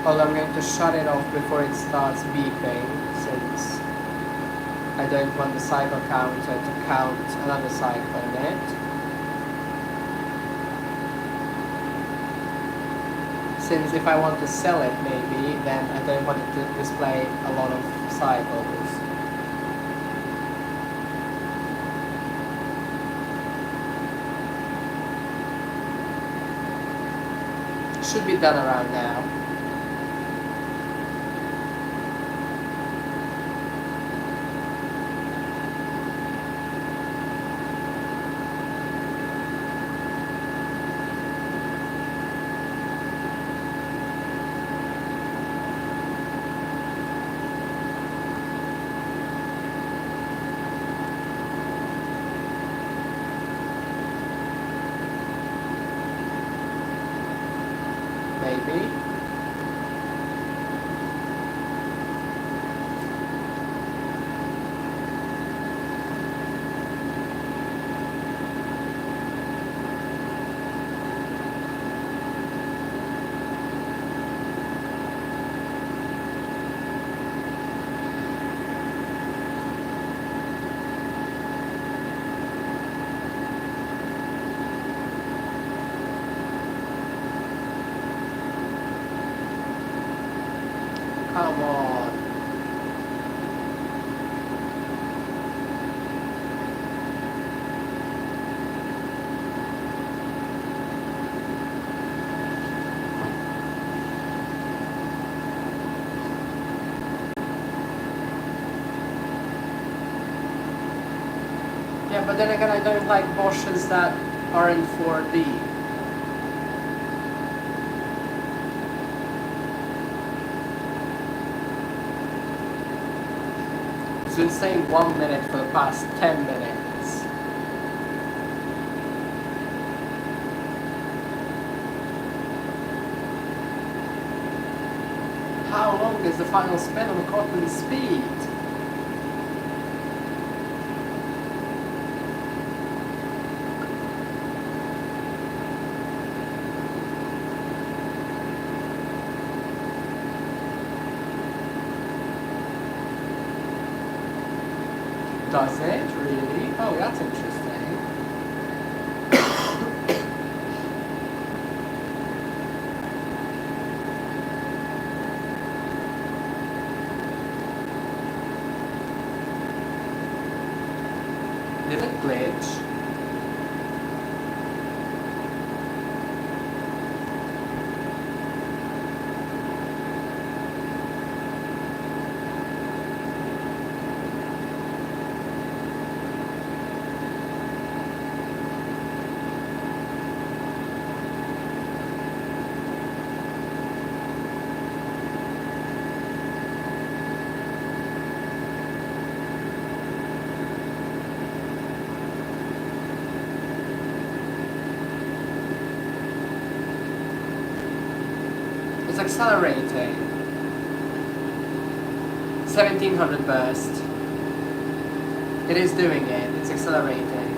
Although I'm going to shut it off before it starts beeping, since I don't want the cycle counter to count another cycle in it. Since if I want to sell it maybe, then I don't want it to display a lot of cycles. Should be done around now. Maybe. Come on. Yeah, but then again, I don't like Bosches that are in 4D. It's been saying 1 minute for the past 10 minutes. How long is the final spin on cotton speed? Does it really? Oh, that's interesting. Did it glitch? It's accelerating. 1700 burst. It is doing it. It's accelerating.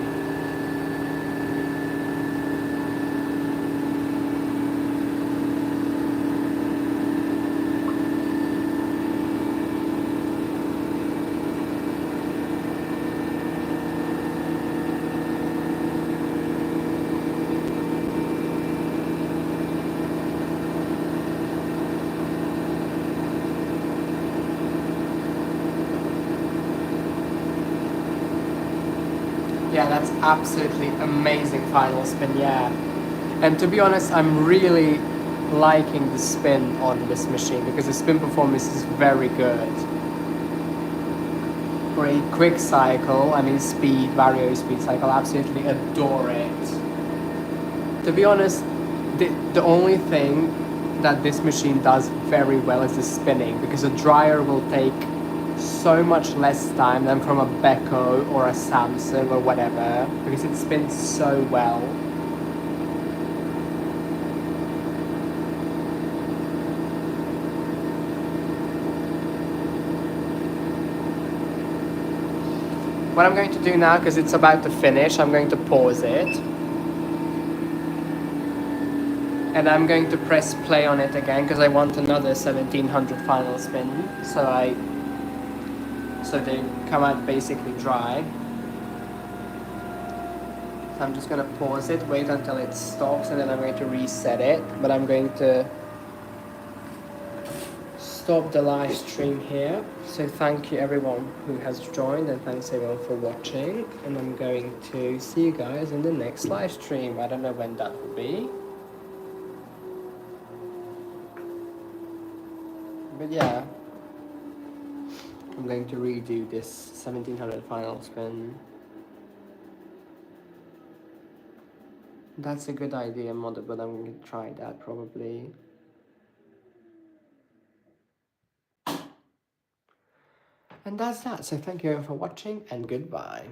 Yeah, that's absolutely amazing final spin, yeah. And to be honest, I'm really liking the spin on this machine because the spin performance is very good. For a quick cycle, I mean speed, vario speed cycle, I absolutely adore it. To be honest, the only thing that this machine does very well is the spinning, because a dryer will take so much less time than from a Beko or a Samsung or whatever, because it spins so well. What I'm going to do now, because it's about to finish, I'm going to pause it. And I'm going to press play on it again, because I want another 1700 final spin, so they come out basically dry. So I'm just going to pause it, wait until it stops, and then I'm going to reset it. But I'm going to stop the live stream here. So thank you everyone who has joined, and thanks everyone for watching. And I'm going to see you guys in the next live stream. I don't know when that will be. But yeah, I'm going to redo this 1700 final spin. That's a good idea, Mother, but I'm going to try that probably. And that's that. So thank you everyone for watching, and goodbye.